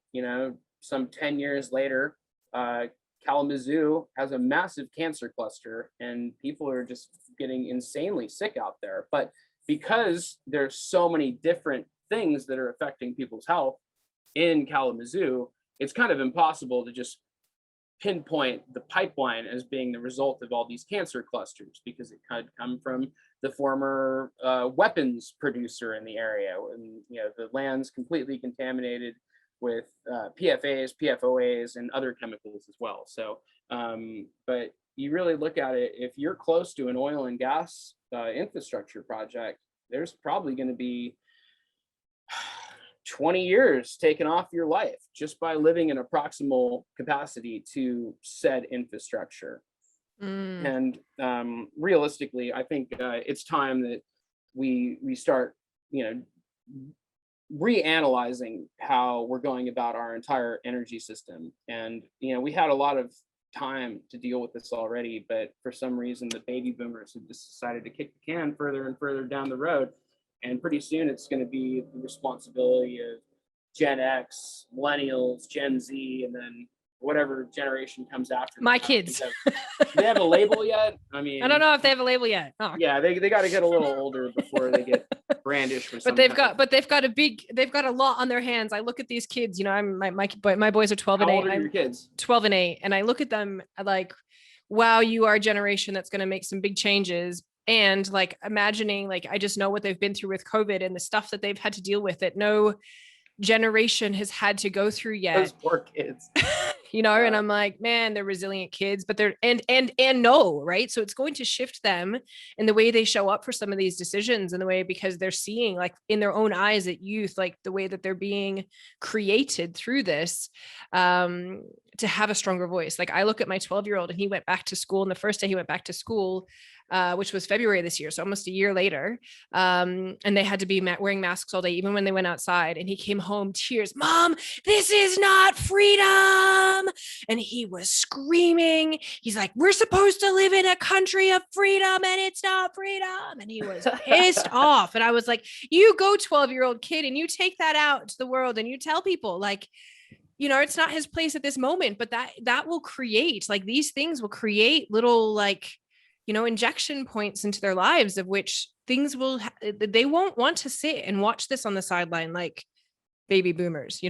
some 10 years later, Kalamazoo has a massive cancer cluster and people are just getting insanely sick out there. But because there's so many different things that are affecting people's health in Kalamazoo, it's kind of impossible to just pinpoint the pipeline as being the result of all these cancer clusters because it could come from the former weapons producer in the area. And the land's completely contaminated with PFAs, PFOAs, and other chemicals as well. So, but you really look at it, if you're close to an oil and gas infrastructure project, there's probably going to be 20 years taken off your life just by living in a proximal capacity to said infrastructure. And realistically, I think it's time that we start, reanalyzing how we're going about our entire energy system. And, we had a lot of time to deal with this already, but for some reason, the baby boomers have just decided to kick the can further and further down the road. And pretty soon it's going to be the responsibility of Gen X, millennials, Gen Z, and then whatever generation comes after. My kids. Do they have a label yet? I mean, I don't know if they have a label yet. Oh. Yeah, they got to get a little older before they get brandished for something. But they've got a lot on their hands. I look at these kids, my boys are 12 and 8. How old are your kids? 12 and 8. And I look at them like, wow, you are a generation that's going to make some big changes. And imagining, I just know what they've been through with COVID and the stuff that they've had to deal with that no generation has had to go through yet. Those poor kids. And I'm like, man, they're resilient kids, but they're right. So it's going to shift them in the way they show up for some of these decisions, in the way, because they're seeing in their own eyes at youth, the way that they're being created through this, to have a stronger voice. I look at my 12-year-old and he went back to school, and the first day he went back to school, which was February this year, so almost a year later. And they had to be wearing masks all day, even when they went outside. And he came home tears, "Mom, this is not freedom." And he was screaming. He's like, "We're supposed to live in a country of freedom and it's not freedom." And he was pissed off. And I was like, you go 12-year-old kid and you take that out to the world and you tell people it's not his place at this moment, but that will create these things will create little injection points into their lives, of which things they won't want to sit and watch this on the sideline like baby boomers,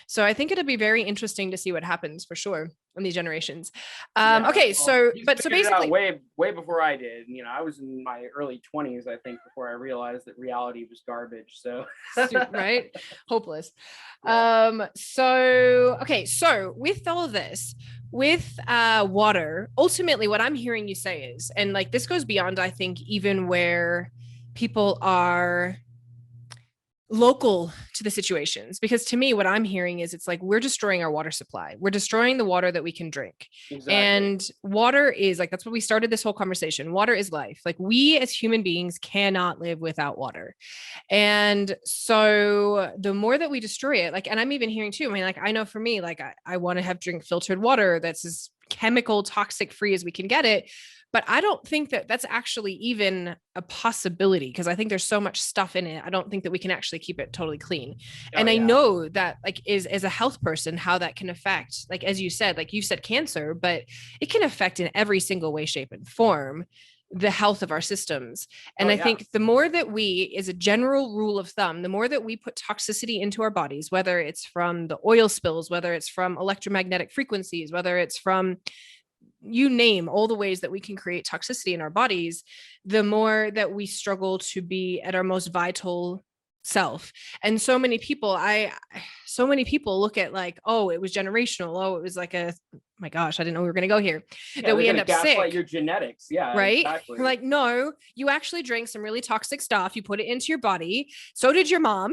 So I think it'll be very interesting to see what happens for sure in these generations. Okay, so basically way before I did. I was in my early 20s, I think, before I realized that reality was garbage. So right, hopeless. So with all of this, with water, ultimately what I'm hearing you say is, and this goes beyond, I think, even where people are local to the situations, because to me what I'm hearing is it's like we're destroying our water supply, we're destroying the water that we can drink. Exactly. And water is like, that's what we started this whole conversation, water is life. Like we as human beings cannot live without water. And so the more that we destroy it, like, and I'm even hearing too, I mean, like, I know for me, like, I want to have drink filtered water that's as chemical toxic free as we can get it. But I don't think that that's actually even a possibility, because I think there's so much stuff in it. I don't think that we can actually keep it totally clean. Oh And I yeah. know that, like, is as a health person, how that can affect, like, as you said, like you said, cancer, but it can affect in every single way, shape, and form the health of our systems. And Oh I yeah. think the more that we, as a general rule of thumb, the more that we put toxicity into our bodies, whether it's from the oil spills, whether it's from electromagnetic frequencies, whether it's from, you name all the ways that we can create toxicity in our bodies, the more that we struggle to be at our most vital self. And so many people look at like, oh, it was generational, oh, it was like a, my gosh, I didn't know we were going to go here, Yeah, that they're we going end to up gaslight sick. your genetics. Yeah, Right? exactly. Like, no, you actually drank some really toxic stuff. You put it into your body. So did your mom.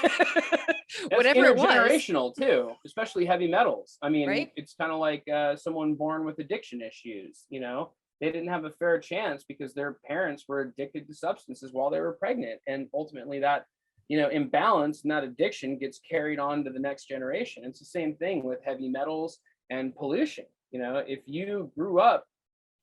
That's Whatever it was. intergenerational too, especially heavy metals. I mean, Right? it's kind of like someone born with addiction issues. They didn't have a fair chance because their parents were addicted to substances while they were pregnant, and ultimately that imbalance and that addiction gets carried on to the next generation. It's the same thing with heavy metals and pollution. If you grew up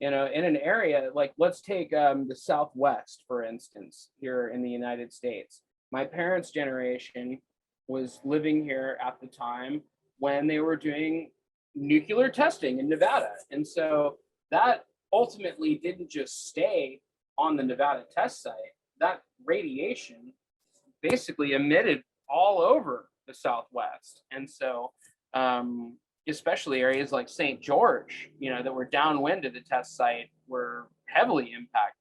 in an area like, let's take the Southwest, for instance, here in the United States. My parents' generation was living here at the time when they were doing nuclear testing in Nevada. And so that ultimately didn't just stay on the Nevada test site. That radiation basically emitted all over the Southwest. And so especially areas like St. George, that were downwind of the test site, were heavily impacted.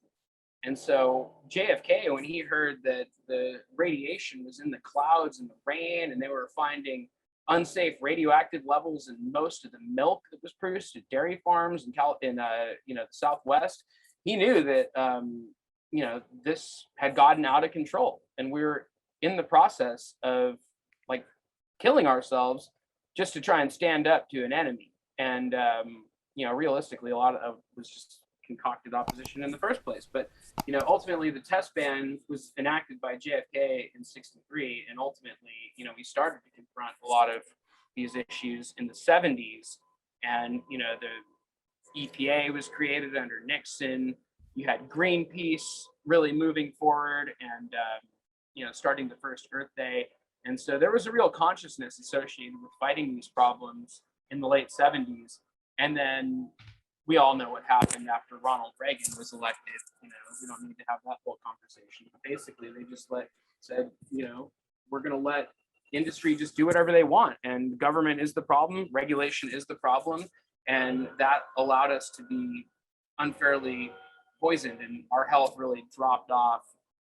And so JFK, when he heard that the radiation was in the clouds and the rain, and they were finding unsafe radioactive levels in most of the milk that was produced at dairy farms in the Southwest, he knew that this had gotten out of control, and we were in the process of like killing ourselves just to try and stand up to an enemy. And realistically, a lot of was just concocted opposition in the first place. But ultimately, the test ban was enacted by JFK in '63, and ultimately, we started to confront a lot of these issues in the '70s. And the EPA was created under Nixon. You had Greenpeace really moving forward, and starting the first Earth Day. And so there was a real consciousness associated with fighting these problems in the late '70s. And then we all know what happened after Ronald Reagan was elected. We don't need to have that whole conversation. But basically, they just said, we're going to let industry just do whatever they want. And government is the problem. Regulation is the problem. And that allowed us to be unfairly poisoned. And our health really dropped off,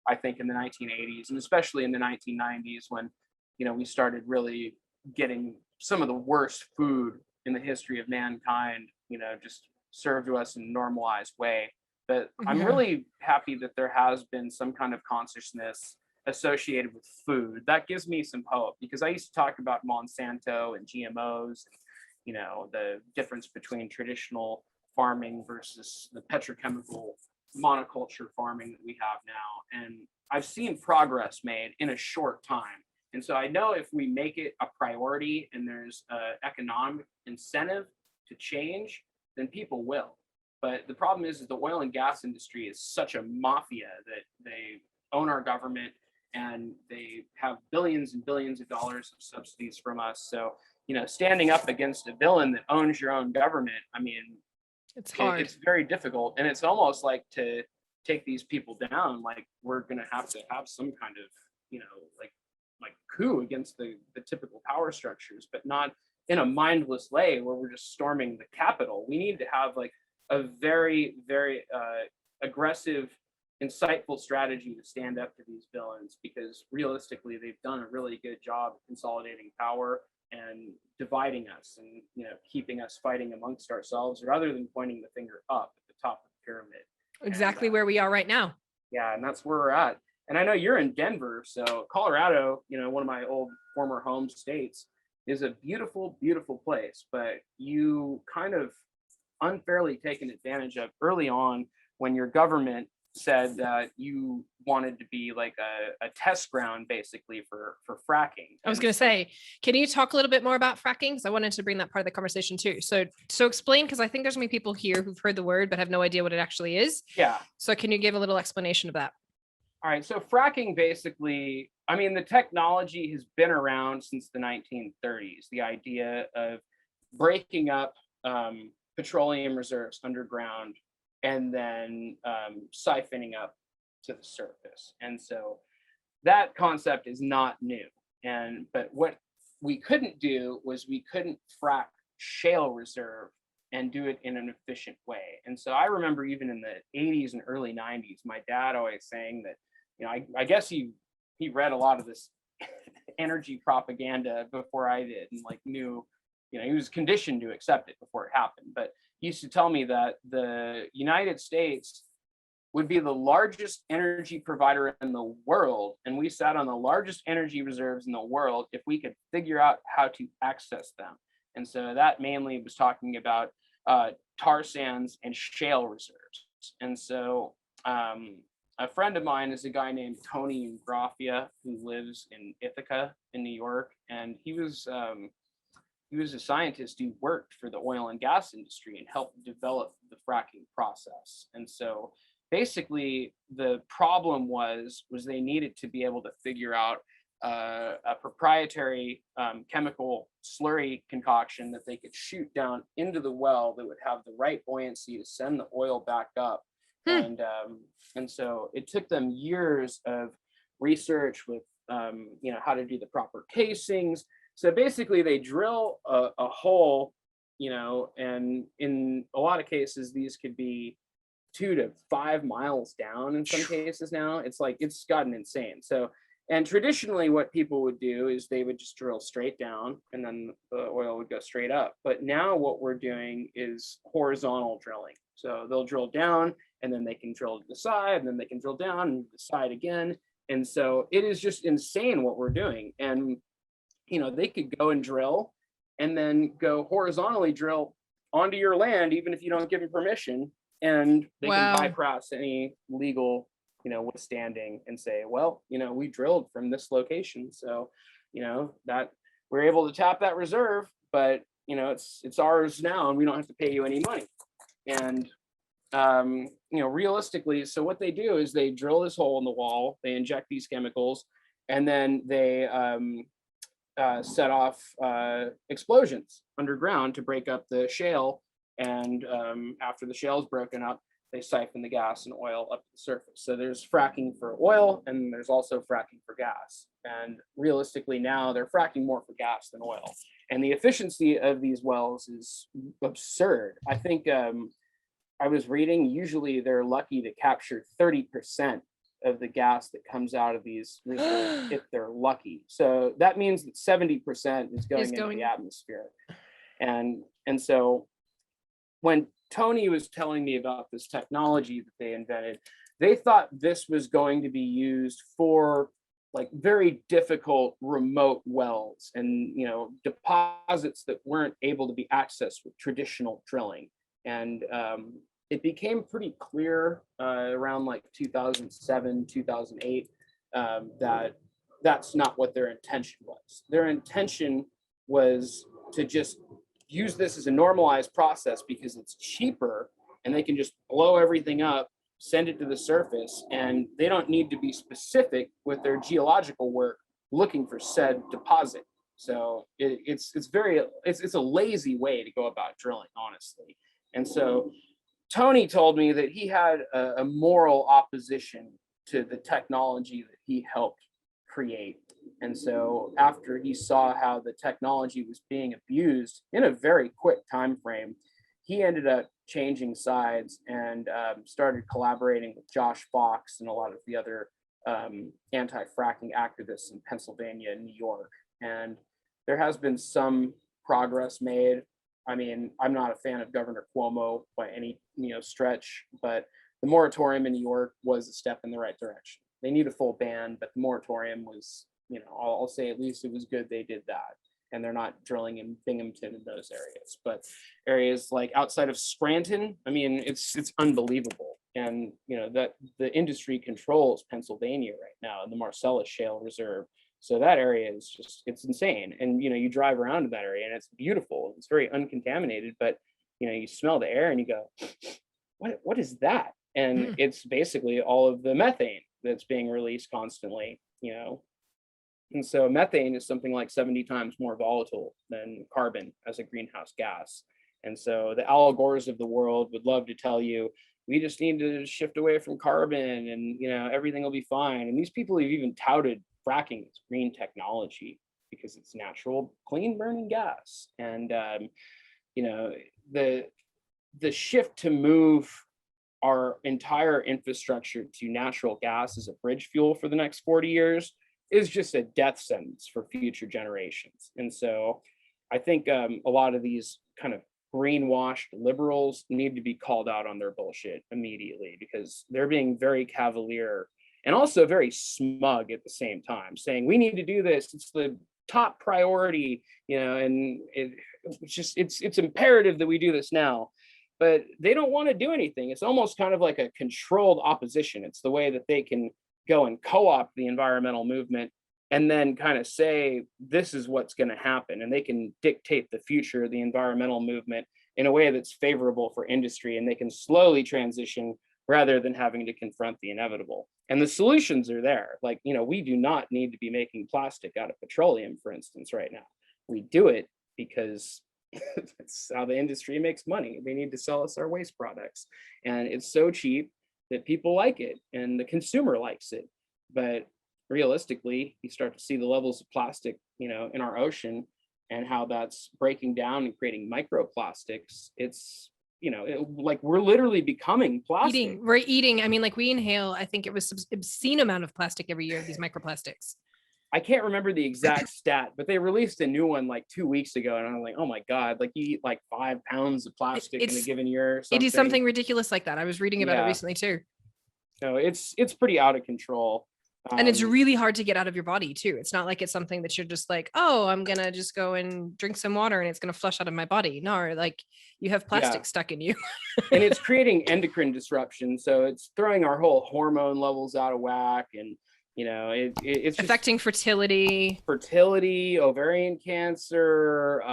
I think, in the 1980s, and especially in the 1990s, when we started really getting some of the worst food in the history of mankind, just served to us in a normalized way. But I'm Yeah. really happy that there has been some kind of consciousness associated with food. That gives me some hope, because I used to talk about Monsanto and GMOs, the difference between traditional farming versus the petrochemical monoculture farming that we have now. And I've seen progress made in a short time. And so I know if we make it a priority and there's an economic incentive to change, then people will. But the problem is the oil and gas industry is such a mafia that they own our government, and they have billions and billions of dollars of subsidies from us. So, standing up against a villain that owns your own government, I mean, It's hard. it's very difficult. And it's almost like, to take these people down, like, we're going to have some kind of, like coup against the typical power structures, but not in a mindless way where we're just storming the Capitol. We need to have like a very, very aggressive, insightful strategy to stand up to these villains, because realistically, they've done a really good job of consolidating power and dividing us, and keeping us fighting amongst ourselves, rather than pointing the finger up at the top of the pyramid. Exactly And where we are right now. yeah, and that's where we're at. And I know you're in Denver, so Colorado, one of my old former home states, is a beautiful, beautiful place, but you kind of unfairly taken advantage of early on when your government said that you wanted to be like a test ground basically for fracking. I was going to say, can you talk a little bit more about fracking? Because I wanted to bring that part of the conversation too. So explain, because I think there's many people here who've heard the word but have no idea what it actually is. Yeah. So can you give a little explanation of that? All right. So fracking basically, I mean, the technology has been around since the 1930s. The idea of breaking up petroleum reserves underground and then siphoning up to the surface. And so that concept is not new. But what we couldn't do was we couldn't frack shale reserve and do it in an efficient way. And so I remember even in the 80s and early 90s, my dad always saying that, I guess he read a lot of this energy propaganda before I did, and like knew, he was conditioned to accept it before it happened. But he used to tell me that the United States would be the largest energy provider in the world, and we sat on the largest energy reserves in the world if we could figure out how to access them. And so that mainly was talking about tar sands and shale reserves. And so a friend of mine is a guy named Tony Graffia, who lives in Ithaca in New York, and he was a scientist who worked for the oil and gas industry and helped develop the fracking process. And so basically the problem was they needed to be able to figure out a proprietary chemical slurry concoction that they could shoot down into the well that would have the right buoyancy to send the oil back up. And so it took them years of research with how to do the proper casings. So basically they drill a hole, and in a lot of cases, these could be 2 to 5 miles down in some cases now. It's gotten insane. So, and traditionally what people would do is they would just drill straight down and then the oil would go straight up. But now what we're doing is horizontal drilling. So they'll drill down and then they can drill to the side and then they can drill down and the side again. And so it is just insane what we're doing. And they could go and drill and then go horizontally drill onto your land, even if you don't give them permission. And they can bypass any legal, withstanding and say, well, we drilled from this location. So, that we're able to tap that reserve, but, it's ours now and we don't have to pay you any money. And, realistically, so what they do is they drill this hole in the wall, they inject these chemicals, and then they set off explosions underground to break up the shale. And after the shale is broken up, they siphon the gas and oil up to the surface. So there's fracking for oil and there's also fracking for gas. And realistically now they're fracking more for gas than oil. And the efficiency of these wells is absurd. I think I was reading, usually they're lucky to capture 30% of the gas that comes out of these reserves if they're lucky. So that means that 70% is going into the atmosphere. And so when Tony was telling me about this technology that they invented, they thought this was going to be used for like very difficult remote wells and deposits that weren't able to be accessed with traditional drilling. And it became pretty clear around like 2007, 2008 that that's not what their intention was. Their intention was to just use this as a normalized process because it's cheaper and they can just blow everything up, send it to the surface, and they don't need to be specific with their geological work looking for said deposit. So it's a lazy way to go about drilling, honestly. And so Tony told me that he had a moral opposition to the technology that he helped create. And so after he saw how the technology was being abused in a very quick time frame, he ended up changing sides and started collaborating with Josh Fox and a lot of the other anti-fracking activists in Pennsylvania and New York. And there has been some progress made. I mean, I'm not a fan of Governor Cuomo by any stretch, but the moratorium in New York was a step in the right direction. they need a full ban, but the moratorium was, I'll say at least it was good they did that. And they're not drilling in Binghamton in those areas, but areas like outside of Scranton, I mean, it's unbelievable. And that the industry controls Pennsylvania right now in the Marcellus Shale Reserve. So that area is just, it's insane. And you drive around in that area and it's beautiful. It's very uncontaminated, but you smell the air and you go, what is that? And it's basically all of the methane that's being released constantly. And so methane is something like 70 times more volatile than carbon as a greenhouse gas. And so the Al Gores of the world would love to tell you, we just need to shift away from carbon and, everything will be fine. And these people have even touted fracking as green technology because it's natural, clean burning gas. And, the shift to move our entire infrastructure to natural gas as a bridge fuel for the next 40 years is just a death sentence for future generations. And so I think a lot of these kind of greenwashed liberals need to be called out on their bullshit immediately, because they're being very cavalier and also very smug at the same time, saying we need to do this, it's the top priority, and it's imperative that we do this now. But they don't want to do anything. It's almost kind of like a controlled opposition. It's the way that they can go and co-opt the environmental movement and then kind of say, this is what's going to happen. And they can dictate the future of the environmental movement in a way that's favorable for industry. And they can slowly transition rather than having to confront the inevitable. And the solutions are there. Like, we do not need to be making plastic out of petroleum, for instance, right now. We do it because that's how the industry makes money. They need to sell us our waste products. And it's so cheap that people like it and the consumer likes it. But realistically, you start to see the levels of plastic, in our ocean and how that's breaking down and creating microplastics. It's, like we're literally becoming plastic. We're eating. I mean, like we inhale, I think it was an obscene amount of plastic every year, these microplastics. I can't remember the exact stat, but they released a new one like 2 weeks ago. And I'm like, oh my God, like you eat like 5 pounds of plastic in a given year. Or something. It is something ridiculous like that. I was reading about it recently too. So it's pretty out of control. And it's really hard to get out of your body too. It's not like it's something that you're just like, oh, I'm going to just go and drink some water and it's going to flush out of my body. No, like you have plastic stuck in you. And it's creating endocrine disruption. So it's throwing our whole hormone levels out of whack. And it's affecting fertility, ovarian cancer,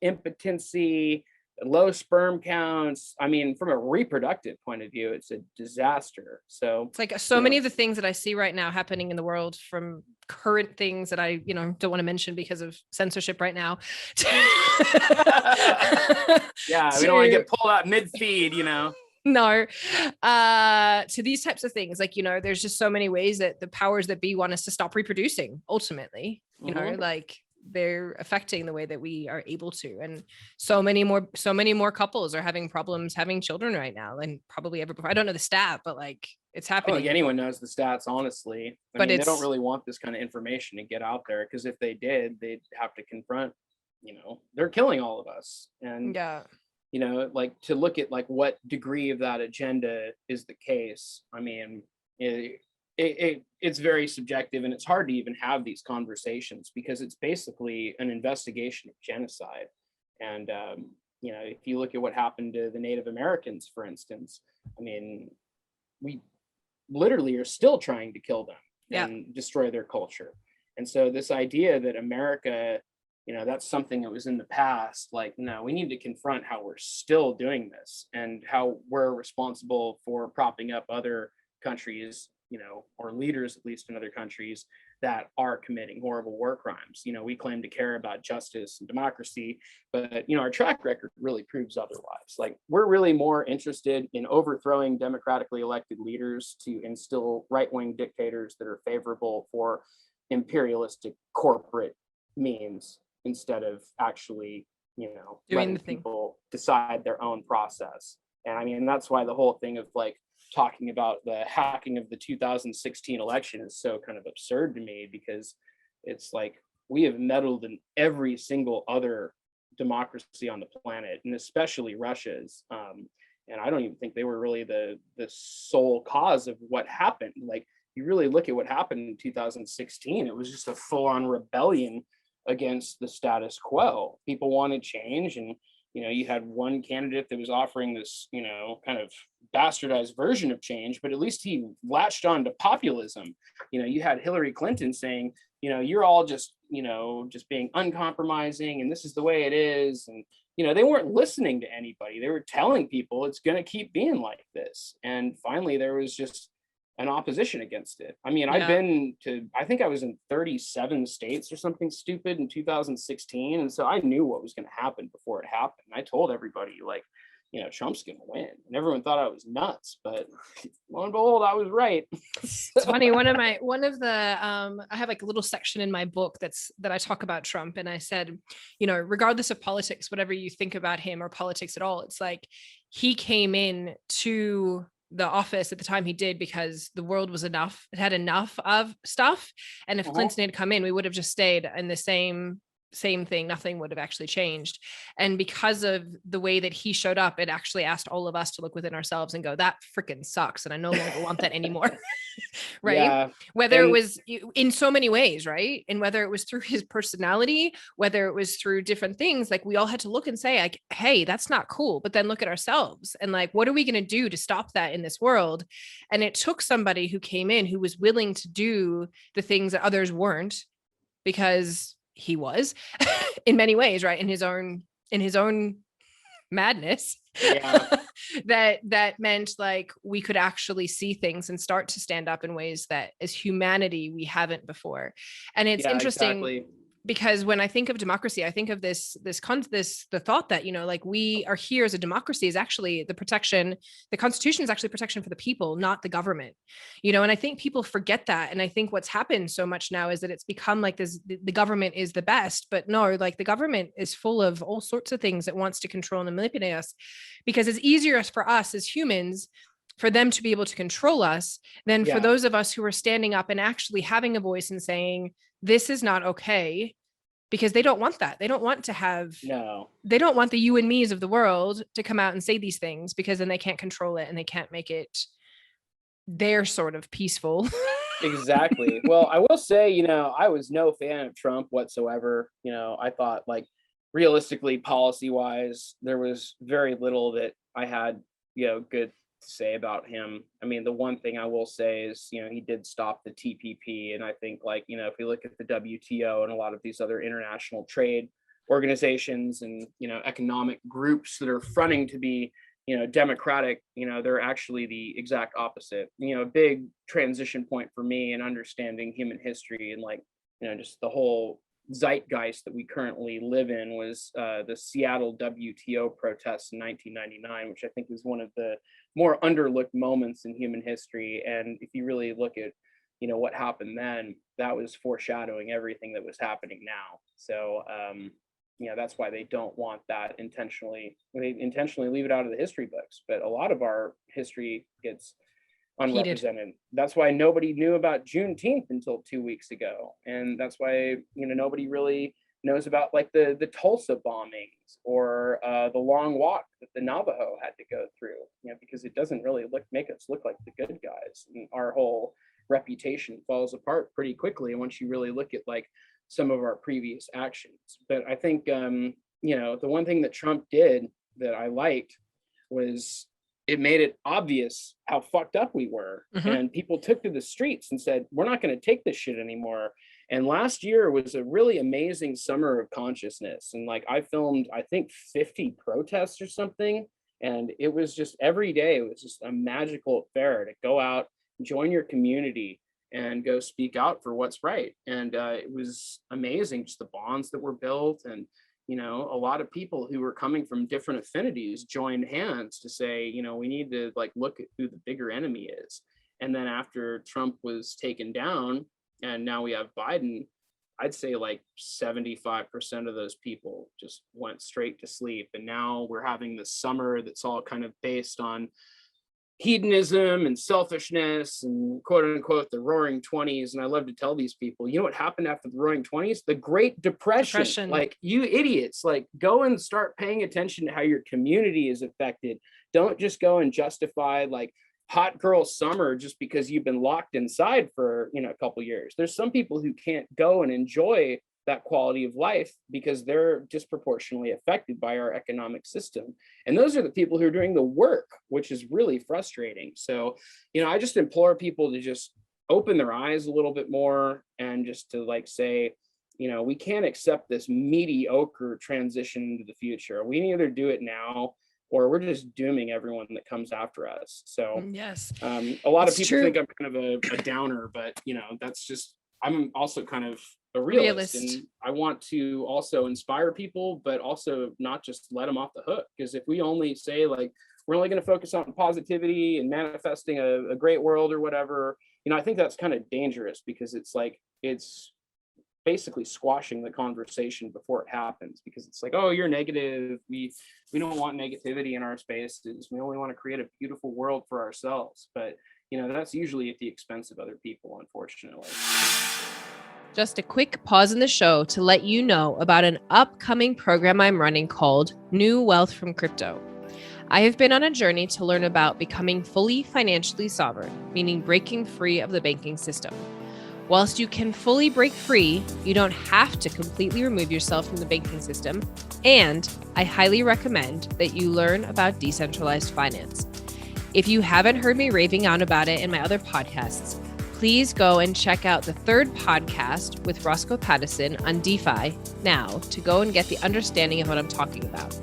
impotency, low sperm counts. I mean, from a reproductive point of view, it's a disaster. So it's like so many of the things that I see right now happening in the world, from current things that I, don't want to mention because of censorship right now. Yeah, we don't want to get pulled out mid-feed, No, to these types of things, like, there's just so many ways that the powers that be want us to stop reproducing ultimately, like they're affecting the way that we are able to. And so many more couples are having problems having children right now, and probably ever before. I don't know the stat, but like it's happening. I don't think anyone knows the stats, honestly. I mean, they don't really want this kind of information to get out there, because if they did, they'd have to confront, they're killing all of us. And like to look at like what degree of that agenda is the case. I mean, it's very subjective, and it's hard to even have these conversations because it's basically an investigation of genocide. And if you look at what happened to the Native Americans, for instance, I mean, we literally are still trying to kill them and destroy their culture. And so this idea that America, that's something that was in the past, like, no, we need to confront how we're still doing this and how we're responsible for propping up other countries, or leaders, at least in other countries, that are committing horrible war crimes. We claim to care about justice and democracy, but, our track record really proves otherwise. Like, we're really more interested in overthrowing democratically elected leaders to instill right-wing dictators that are favorable for imperialistic corporate means, instead of actually, letting people decide their own process. And I mean, that's why the whole thing of like talking about the hacking of the 2016 election is so kind of absurd to me, because it's like we have meddled in every single other democracy on the planet, and especially Russia's. And I don't even think they were really the sole cause of what happened. Like, you really look at what happened in 2016, it was just a full-on rebellion against the status quo. People wanted change, and you had one candidate that was offering this, kind of bastardized version of change, but at least he latched on to populism. You had Hillary Clinton saying, you're all just being uncompromising, and this is the way it is. And they weren't listening to anybody. They were telling people it's going to keep being like this. And finally, there was just an opposition against it. I mean, Yeah. I think I was in 37 states or something stupid in 2016. And so I knew what was going to happen before it happened. I told everybody, like, Trump's going to win. And everyone thought I was nuts, but lo and behold, I was right. It's funny. I have like a little section in my book that I talk about Trump. And I said, regardless of politics, whatever you think about him or politics at all, it's like he came in to the office at the time he did because the world was enough. It had enough of stuff. And if Clinton had come in, we would have just stayed in the same thing. Nothing would have actually changed. And because of the way that he showed up, it actually asked all of us to look within ourselves and go, that freaking sucks. And I no longer want that anymore. Right. Yeah. Whether it was in so many ways, right. And whether it was through his personality, whether it was through different things, like we all had to look and say, like, hey, that's not cool. But then look at ourselves and like, what are we going to do to stop that in this world? And it took somebody who came in who was willing to do the things that others weren't, because he was in many ways, right, in his own madness. Yeah. that meant like we could actually see things and start to stand up in ways that as humanity we haven't before. And it's interesting. Exactly. Because when I think of democracy, I think of the thought that, like we are here as a democracy is actually the Constitution is actually protection for the people, not the government, and I think people forget that. And I think what's happened so much now is that it's become like this, the government is the best, but no, like the government is full of all sorts of things that wants to control and manipulate us, because it's easier for us as humans for them to be able to control us than for those of us who are standing up and actually having a voice and saying, this is not okay, because they don't want that. They don't want to have, they don't want the you and me's of the world to come out and say these things, because then they can't control it and they can't make it their sort of peaceful. Exactly. Well, I will say, I was no fan of Trump whatsoever. I thought, like, realistically, policy wise, there was very little that I had, good say about him. I mean, the one thing I will say is, he did stop the TPP. And I think, like, if you look at the WTO and a lot of these other international trade organizations and, economic groups that are fronting to be, democratic, they're actually the exact opposite. A big transition point for me in understanding human history and, like, just the whole zeitgeist that we currently live in was the Seattle WTO protests in 1999, which I think is one of the more underlooked moments in human history. And if you really look at, what happened then, that was foreshadowing everything that was happening now. So, that's why they don't want that intentionally. They intentionally leave it out of the history books. But a lot of our history gets unrepresented. That's why nobody knew about Juneteenth until 2 weeks ago. And that's why, nobody really knows about, like, the Tulsa bombings or the long walk that the Navajo had to go through, because it doesn't really make us look like the good guys. And our whole reputation falls apart pretty quickly once you really look at, like, some of our previous actions. But I think, the one thing that Trump did that I liked was it made it obvious how fucked up we were. Mm-hmm. And people took to the streets and said, we're not going to take this shit anymore. And last year was a really amazing summer of consciousness. And, like, I filmed, I think, 50 protests or something. And it was just every day, it was just a magical affair to go out, join your community, and go speak out for what's right. And it was amazing, just the bonds that were built. And, a lot of people who were coming from different affinities joined hands to say, we need to, like, look at who the bigger enemy is. And then after Trump was taken down and now we have Biden, I'd say like 75% of those people just went straight to sleep. And now we're having this summer that's all kind of based on hedonism and selfishness and quote unquote the roaring 20s. And I love to tell these people, what happened after the roaring 20s? The Great Depression. Like, you idiots, like, go and start paying attention to how your community is affected. Don't just go and justify, like, hot girl summer just because you've been locked inside for, a couple years. There's some people who can't go and enjoy that quality of life because they're disproportionately affected by our economic system. And those are the people who are doing the work, which is really frustrating. So, I just implore people to just open their eyes a little bit more, and just to say, we can't accept this mediocre transition into the future. We can either do it now, or we're just dooming everyone that comes after us. So yes, a lot of people true. think I'm kind of a downer, but that's just, I'm also kind of a realist, and I want to also inspire people, but also not just let them off the hook. Because if we only say we're only going to focus on positivity and manifesting a great world or whatever, I think that's kind of dangerous, because it's basically squashing the conversation before it happens, because it's oh, you're negative. We don't want negativity in our spaces. We only want to create a beautiful world for ourselves. But that's usually at the expense of other people, unfortunately. Just a quick pause in the show to let you know about an upcoming program I'm running called New Wealth from Crypto. I have been on a journey to learn about becoming fully financially sovereign, meaning breaking free of the banking system. Whilst you can fully break free, you don't have to completely remove yourself from the banking system. And I highly recommend that you learn about decentralized finance. If you haven't heard me raving on about it in my other podcasts, please go and check out the third podcast with Roscoe Pattison on DeFi now to go and get the understanding of what I'm talking about.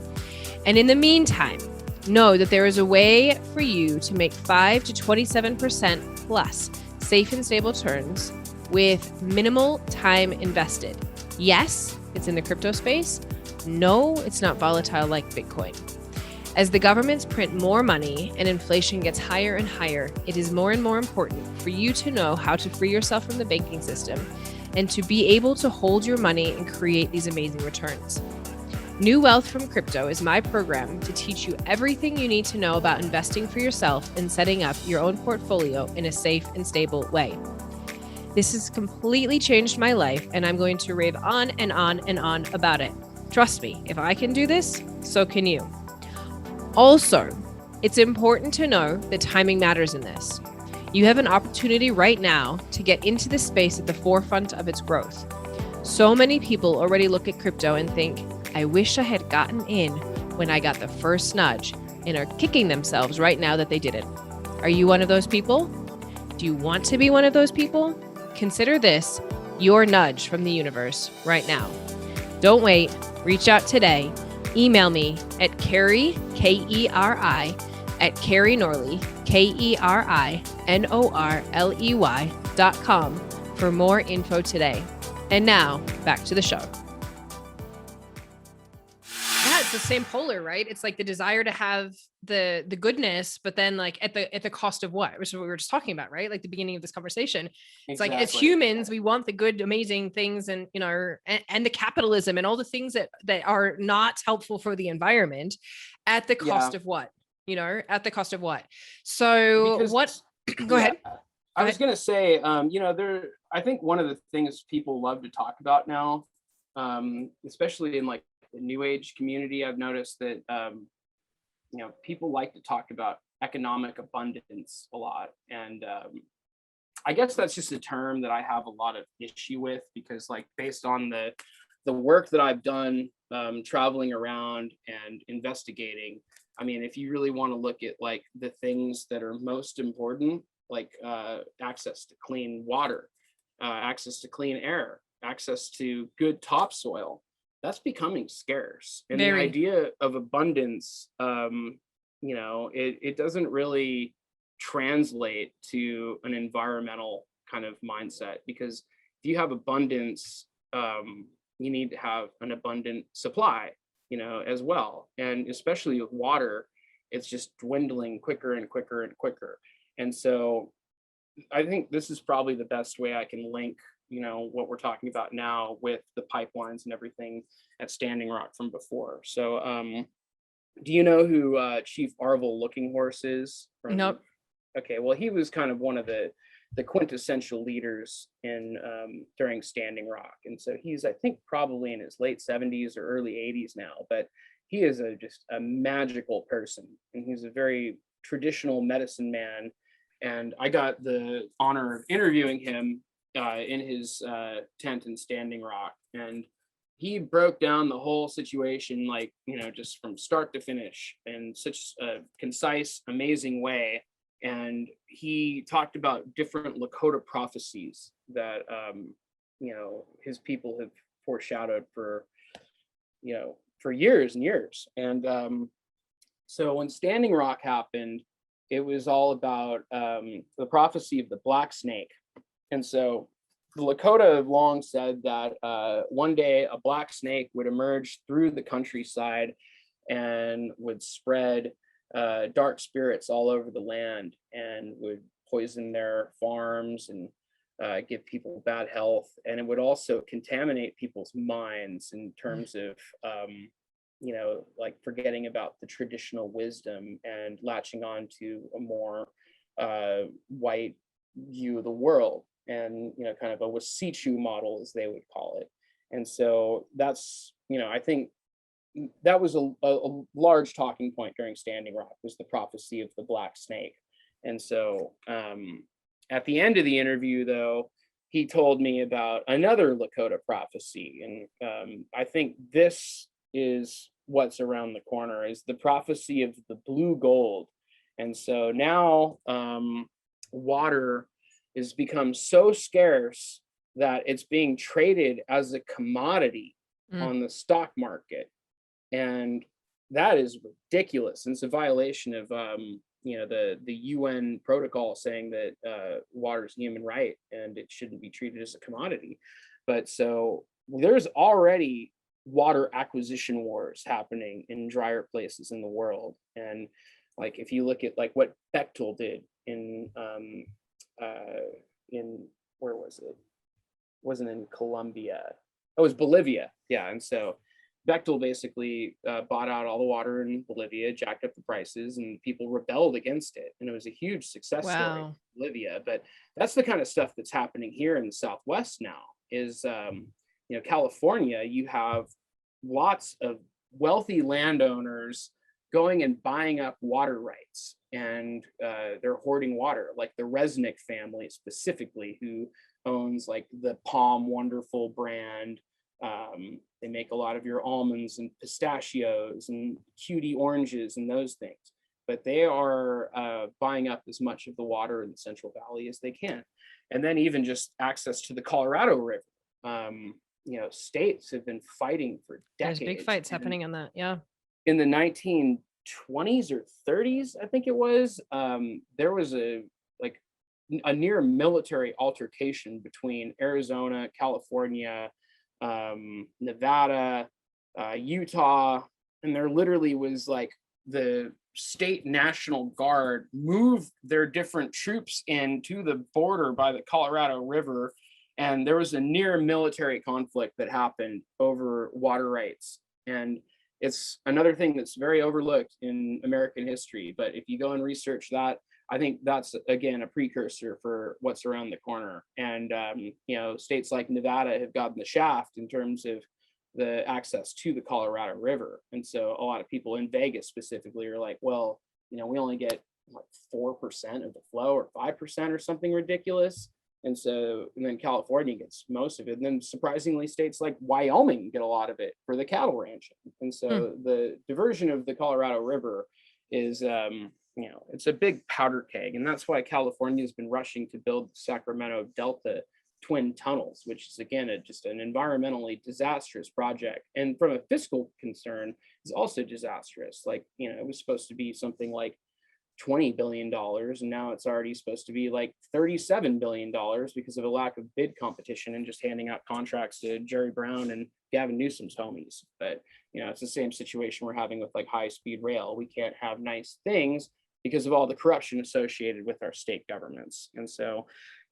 And in the meantime, know that there is a way for you to make 5 to 27% plus safe and stable returns with minimal time invested. Yes, it's in the crypto space. No, it's not volatile like Bitcoin. As the governments print more money and inflation gets higher and higher, it is more and more important for you to know how to free yourself from the banking system and to be able to hold your money and create these amazing returns. New Wealth from Crypto is my program to teach you everything you need to know about investing for yourself and setting up your own portfolio in a safe and stable way. This has completely changed my life, and I'm going to rave on and on and on about it. Trust me, if I can do this, so can you. Also, it's important to know that timing matters in this. You have an opportunity right now to get into this space at the forefront of its growth. So many people already look at crypto and think, I wish I had gotten in when I got the first nudge, and are kicking themselves right now that they didn't. Are you one of those people? Do you want to be one of those people? Consider this your nudge from the universe right now. Don't wait. Reach out today. Email me at Keri, Keri, at Keri Norley, KeriNorley.com for more info today. And now, back to the show. Yeah, it's the same polar, right? It's like the desire to have the goodness, but then at the cost of what? Which is what we were just talking about, right? Like the beginning of this conversation. It's exactly. As humans, we want the good, amazing things, and and the capitalism and all the things that are not helpful for the environment at the cost of what? At the cost of what? So go ahead. I was going to say, I think one of the things people love to talk about now, especially in the new age community, I've noticed that, people like to talk about economic abundance a lot. And I guess that's just a term that I have a lot of issue with, because based on the work that I've done, traveling around and investigating, I mean, if you really want to look at the things that are most important, access to clean water, access to clean air, access to good topsoil, that's becoming scarce. And the idea of abundance, it doesn't really translate to an environmental kind of mindset, because if you have abundance, you need to have an abundant supply, as well. And especially with water, it's just dwindling quicker and quicker and quicker. And so I think this is probably the best way I can link what we're talking about now with the pipelines and everything at Standing Rock from before. So do you know who Chief Arvel Looking Horse is? Nope. Okay, well, he was kind of one of the quintessential leaders in during Standing Rock. And so he's, I think, probably in his late 70s or early 80s now, but he is just a magical person. And he's a very traditional medicine man, and I got the honor of interviewing him in his tent in Standing Rock, and he broke down the whole situation, like, just from start to finish in such a concise, amazing way. And he talked about different Lakota prophecies that his people have foreshadowed for years and years. And so when Standing Rock happened, it was all about the prophecy of the black snake. And so the Lakota have long said that one day a black snake would emerge through the countryside and would spread dark spirits all over the land and would poison their farms and give people bad health. And it would also contaminate people's minds in terms of, like forgetting about the traditional wisdom and latching on to a more white view of the world, and kind of a Wasichu model, as they would call it. And so that's, I think that was a large talking point during Standing Rock, was the prophecy of the black snake. And so at the end of the interview, though, he told me about another Lakota prophecy, and I think this is what's around the corner, is the prophecy of the blue gold. And so now water has become so scarce that it's being traded as a commodity on the stock market. And that is ridiculous. And it's a violation of the UN protocol saying that water is a human right and it shouldn't be treated as a commodity. But so there's already water acquisition wars happening in drier places in the world. And like, if you look at like what Bechtel did in where was it? Wasn't in Colombia. Oh, it was Bolivia. Yeah. And so Bechtel basically bought out all the water in Bolivia, jacked up the prices, and people rebelled against it. And it was a huge success story in Bolivia. But that's the kind of stuff that's happening here in the Southwest now, is, California, you have lots of wealthy landowners going and buying up water rights, and they're hoarding water, like the Resnick family specifically, who owns like the Palm Wonderful brand. They make a lot of your almonds and pistachios and cutie oranges and those things, but they are buying up as much of the water in the Central Valley as they can. And then even just access to the Colorado River. States have been fighting for decades. There's big fights happening on that. Yeah. In the 1920s or 30s, I think it was, there was a near military altercation between Arizona, California, Nevada, Utah, and there literally was like the state National Guard moved their different troops into the border by the Colorado River, and there was a near military conflict that happened over water rights. And it's another thing that's very overlooked in American history, but if you go and research that, I think that's, again, a precursor for what's around the corner. And, states like Nevada have gotten the shaft in terms of the access to the Colorado River. And so a lot of people in Vegas specifically are like, well, we only get like 4% of the flow or 5% or something ridiculous. And then California gets most of it. And then surprisingly, states like Wyoming get a lot of it for the cattle ranching. And so the diversion of the Colorado River is, it's a big powder keg. And that's why California has been rushing to build the Sacramento Delta twin tunnels, which is, again, just an environmentally disastrous project. And from a fiscal concern, is also disastrous. Like, it was supposed to be something like $20 billion, and now it's already supposed to be like $37 billion because of a lack of bid competition and just handing out contracts to Jerry Brown and Gavin Newsom's homies. But it's the same situation we're having with like high-speed rail. We can't have nice things because of all the corruption associated with our state governments. And so,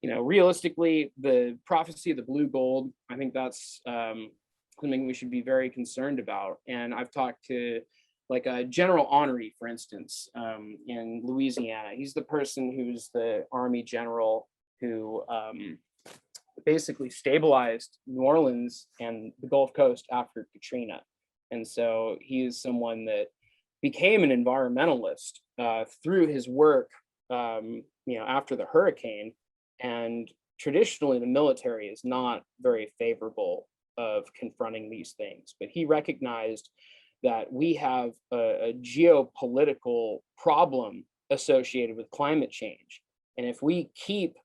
realistically, the prophecy of the blue gold, I think that's something we should be very concerned about. And I've talked to like General Honoré, for instance, in Louisiana. He's the person who's the Army general who basically stabilized New Orleans and the Gulf Coast after Katrina. And so he is someone that became an environmentalist through his work, after the hurricane. And traditionally, the military is not very favorable of confronting these things, but he recognized that we have a geopolitical problem associated with climate change. And if we keep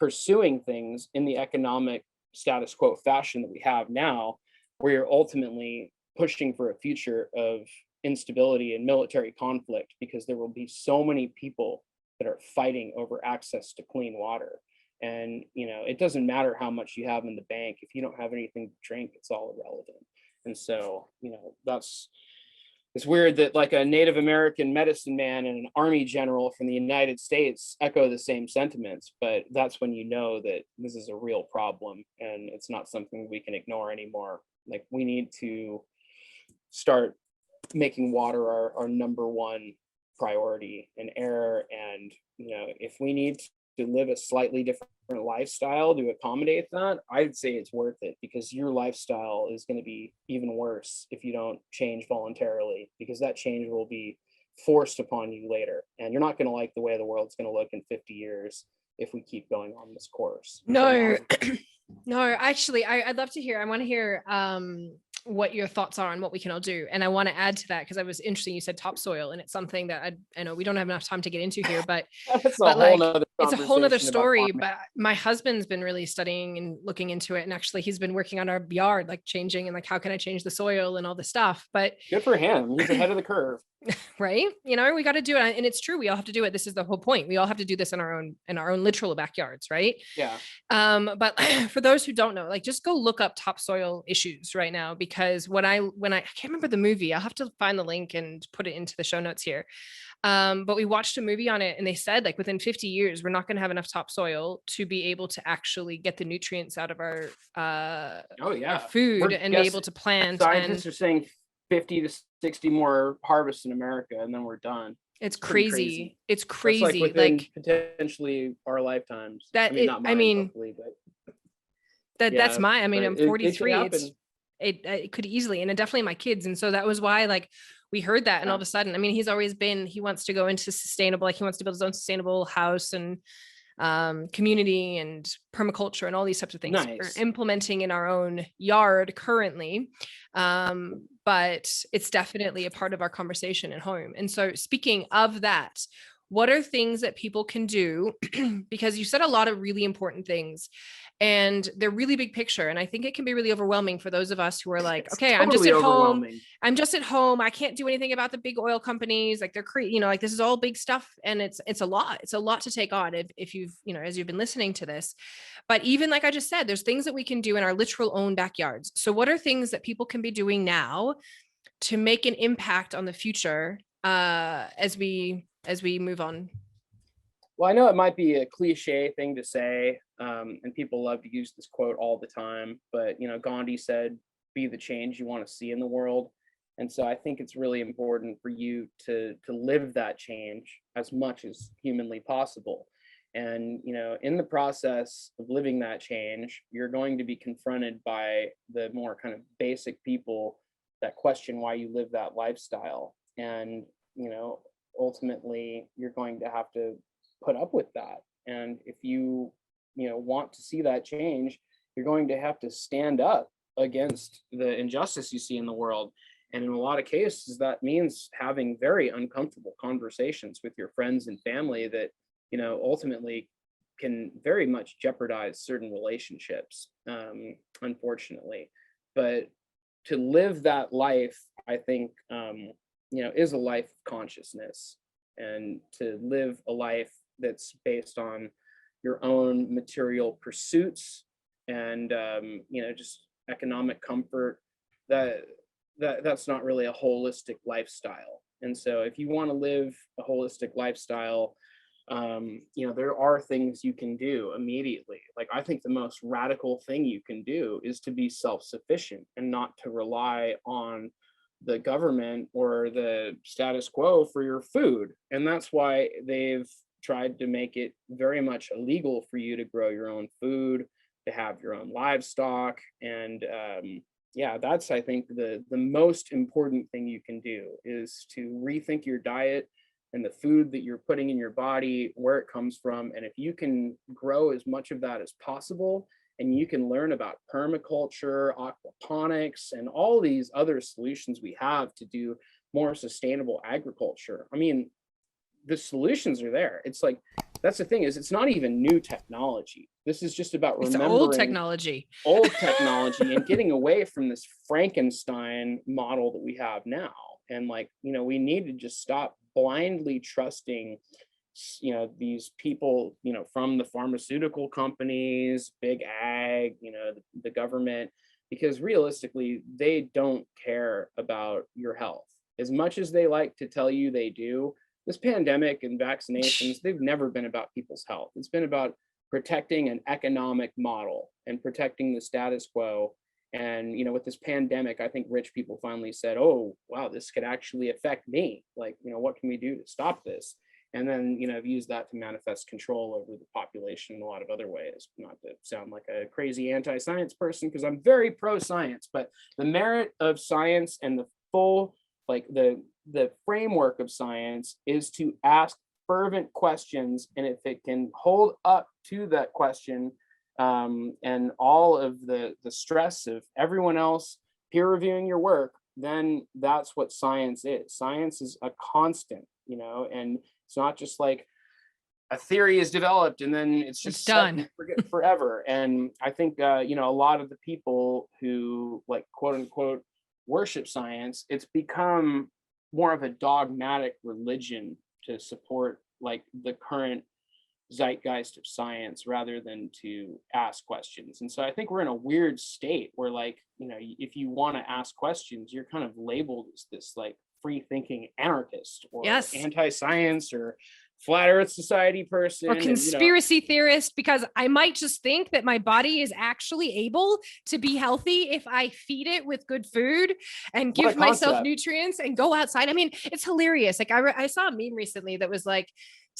pursuing things in the economic status quo fashion that we have now, we're ultimately pushing for a future of instability and military conflict, because there will be so many people that are fighting over access to clean water. And it doesn't matter how much you have in the bank if you don't have anything to drink, it's all irrelevant. And so it's weird that like a Native American medicine man and an army general from the United States echo the same sentiments, but that's when you know that this is a real problem and it's not something we can ignore anymore. Like, we need to start making water our number one priority and error. And if we need to live a slightly different lifestyle to accommodate that, I'd say it's worth it, because your lifestyle is going to be even worse if you don't change voluntarily, because that change will be forced upon you later, and you're not going to like the way the world's going to look in 50 years if we keep going on this course. No, no, actually, I'd love to hear. I want to hear what your thoughts are on what we can all do. And I want to add to that, because I was interesting. You said topsoil, and it's something that I know we don't have enough time to get into here, but it's a whole nother story. But my husband's been really studying and looking into it. And actually he's been working on our yard, like changing and like, how can I change the soil and all this stuff? But good for him. He's ahead of the curve. Right. We got to do it. And it's true. We all have to do it. This is the whole point. We all have to do this in our own literal backyards. Right. Yeah. But for those who don't know, like, just go look up topsoil issues right now, because when I can't remember the movie, I'll have to find the link and put it into the show notes here. But we watched a movie on it, and they said like within 50 years, we're not going to have enough topsoil to be able to actually get the nutrients out of our our food and be able to plant. Scientists are saying 50 to 60 more harvests in America, and then we're done. It's crazy. It's crazy. That's like within potentially our lifetimes. That not mine, hopefully, but that's I'm 43. It could easily, and definitely my kids. And so that was why, like, we heard that, and all of a sudden, he's always been, he wants to go into sustainable, like he wants to build his own sustainable house and community and permaculture and all these types of things. Nice. We're implementing in our own yard currently. But it's definitely a part of our conversation at home. And so, speaking of that, what are things that people can do? Because you said a lot of really important things, and they're really big picture. And I think it can be really overwhelming for those of us who are like, okay, I'm just at home. I'm just at home. I can't do anything about the big oil companies. Like, they're like, this is all big stuff. And it's a lot. It's a lot to take on if you've, as you've been listening to this. But even like I just said, there's things that we can do in our literal own backyards. So what are things that people can be doing now to make an impact on the future as we move on? Well, I know it might be a cliche thing to say, and people love to use this quote all the time, but Gandhi said, "Be the change you want to see in the world." And so I think it's really important for you to live that change as much as humanly possible. And in the process of living that change, you're going to be confronted by the more kind of basic people that question why you live that lifestyle. And ultimately, you're going to have to put up with that. And if you want to see that change, you're going to have to stand up against the injustice you see in the world. And in a lot of cases, that means having very uncomfortable conversations with your friends and family that ultimately can very much jeopardize certain relationships, unfortunately. But to live that life, I think is a life of consciousness, and to live a life that's based on your own material pursuits and just economic comfort, that's not really a holistic lifestyle. And so if you want to live a holistic lifestyle, there are things you can do immediately. Like, I think the most radical thing you can do is to be self-sufficient and not to rely on the government or the status quo for your food. And that's why they've tried to make it very much illegal for you to grow your own food, to have your own livestock. And that's, I think, the most important thing you can do is to rethink your diet, and the food that you're putting in your body, where it comes from. And if you can grow as much of that as possible, and you can learn about permaculture, aquaponics, and all these other solutions we have to do more sustainable agriculture. I mean, the solutions are there. It's like, that's the thing, is it's not even new technology. This is just about It's remembering old technology and getting away from this Frankenstein model that we have now. And like, we need to just stop blindly trusting, these people, from the pharmaceutical companies, big ag, the government, because realistically, they don't care about your health as much as they like to tell you they do. This pandemic and vaccinations, they've never been about people's health. It's been about protecting an economic model and protecting the status quo. And, with this pandemic, I think rich people finally said, oh, wow, this could actually affect me. Like, what can we do to stop this? And then, I've used that to manifest control over the population in a lot of other ways. Not to sound like a crazy anti-science person, because I'm very pro-science, but the merit of science and the full, like the framework of science is to ask fervent questions. And if it can hold up to that question, and all of the stress of everyone else peer reviewing your work, then that's what science is. Science is a constant, and it's not just like a theory is developed and then it's just done forever. And I think, a lot of the people who, like, quote unquote worship science, it's become more of a dogmatic religion to support like the current zeitgeist of science rather than to ask questions. And so I think we're in a weird state where, like, if you want to ask questions, you're kind of labeled as this like free thinking anarchist or anti-science or flat earth society person or conspiracy theorist, because I might just think that my body is actually able to be healthy if I feed it with good food and give myself nutrients and go outside. I mean, it's hilarious. Like I saw a meme recently that was like,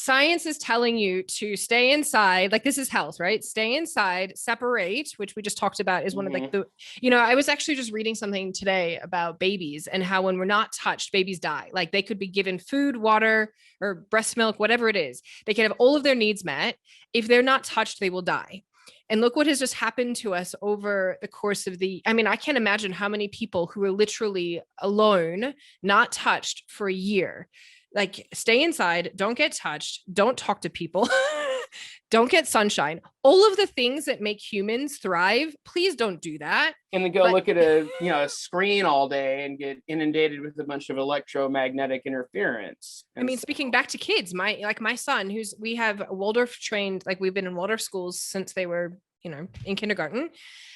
science is telling you to stay inside. Like, this is health, right? Stay inside, separate, which we just talked about is one of like the, I was actually just reading something today about babies and how when we're not touched, babies die. Like, they could be given food, water, or breast milk, whatever it is. They can have all of their needs met. If they're not touched, they will die. And look what has just happened to us over the course of I can't imagine how many people who are literally alone, not touched for a year. Like, stay inside, don't get touched, don't talk to people, don't get sunshine, all of the things that make humans thrive. Please don't do that. And then go look at a screen all day and get inundated with a bunch of electromagnetic interference. And speaking back to kids, my son, we have Waldorf trained, like, we've been in Waldorf schools since they were, in kindergarten.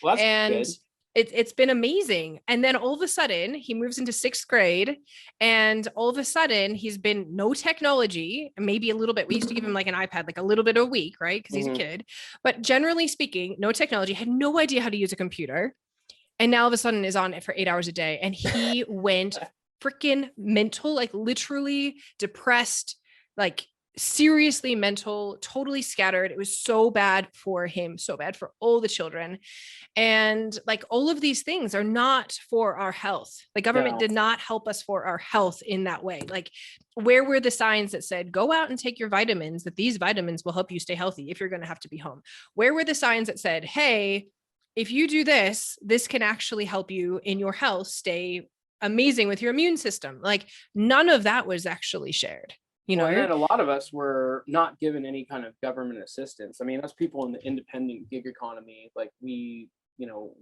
Well, that's good. It's been amazing. And then all of a sudden he moves into 6th grade, and all of a sudden he's been no technology, maybe a little bit. We used to give him like an iPad, like a little bit a week, right? Because he's a kid, but generally speaking, no technology, had no idea how to use a computer. And now all of a sudden is on it for 8 hours a day. And he went freaking mental, like literally depressed, like seriously mental, totally scattered. It was so bad for him, so bad for all the children. And like, all of these things are not for our health. The government did not help us for our health in that way. Like, where were the signs that said, go out and take your vitamins, that these vitamins will help you stay healthy if you're going to have to be home? Where were the signs that said, hey, if you do this, this can actually help you in your health stay amazing with your immune system? Like, none of that was actually shared. Well, and then a lot of us were not given any kind of government assistance. I mean, us people in the independent gig economy, like, we,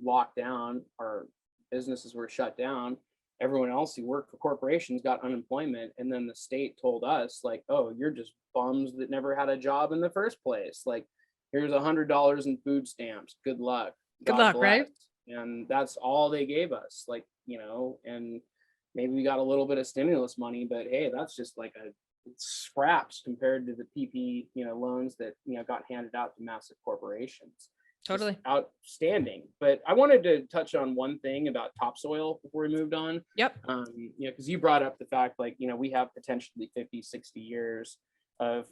locked down, our businesses were shut down. Everyone else who worked for corporations got unemployment. And then the state told us, like, oh, you're just bums that never had a job in the first place. Like, here's $100 in food stamps. Good luck. Good luck, right? And that's all they gave us. Like, and maybe we got a little bit of stimulus money, but hey, that's just like scraps compared to the PP loans that got handed out to massive corporations. Totally just outstanding. But I wanted to touch on one thing about topsoil before we moved on. Yep. Because you brought up the fact, like, we have potentially 50, 60 years of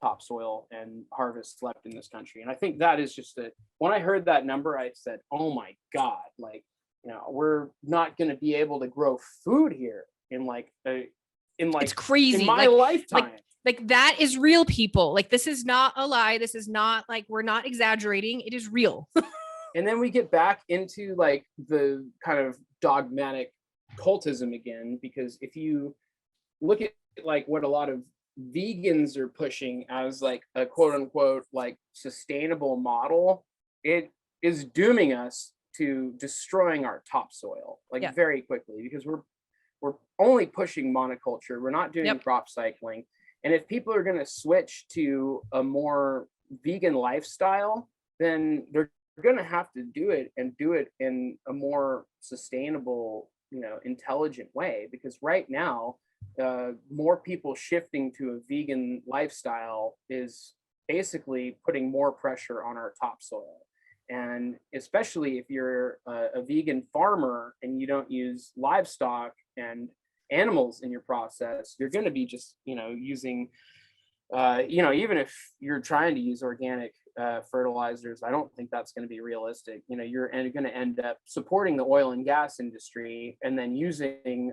topsoil and harvests left in this country. And I think that is just when I heard that number, I said, oh my God, like, we're not going to be able to grow food here in like it's crazy. in my lifetime. Like that is real, people. Like, this is not a lie. This is not like, we're not exaggerating. It is real. And then we get back into like the kind of dogmatic cultism again, because if you look at like what a lot of vegans are pushing as like a quote unquote like sustainable model, it is dooming us to destroying our topsoil like very quickly, because we're only pushing monoculture. We're not doing crop cycling. And if people are going to switch to a more vegan lifestyle, then they're going to have to do it in a more sustainable, intelligent way. Because right now, more people shifting to a vegan lifestyle is basically putting more pressure on our topsoil. And especially if you're a vegan farmer and you don't use livestock and animals in your process, you're going to be just, using, even if you're trying to use organic fertilizers, I don't think that's going to be realistic. You're going to end up supporting the oil and gas industry and then using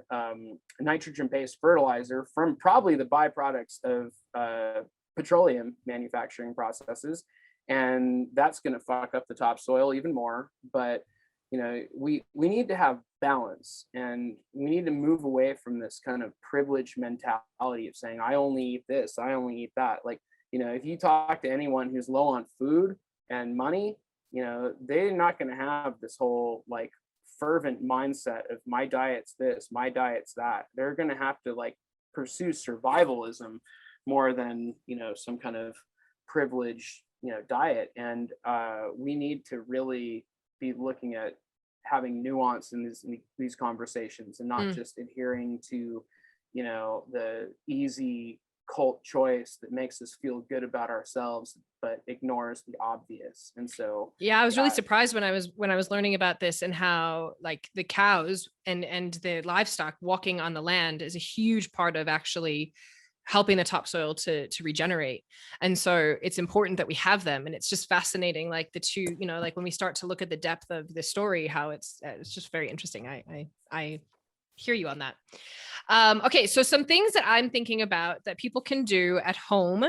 nitrogen-based fertilizer from probably the byproducts of petroleum manufacturing processes. And that's going to fuck up the topsoil even more. But we need to have balance, and we need to move away from this kind of privileged mentality of saying, I only eat this, I only eat that. Like, if you talk to anyone who's low on food and money, they're not going to have this whole like fervent mindset of my diet's this, my diet's that. They're going to have to like pursue survivalism more than, some kind of privileged, diet. And we need to really be looking at having nuance in these conversations, and not just adhering to, the easy cult choice that makes us feel good about ourselves, but ignores the obvious. And so, I was really surprised when I was learning about this, and how like the cows and the livestock walking on the land is a huge part of actually helping the topsoil to regenerate. And so it's important that we have them. And it's just fascinating, like the two, like when we start to look at the depth of the story, how it's just very interesting. I hear you on that. Okay. So some things that I'm thinking about that people can do at home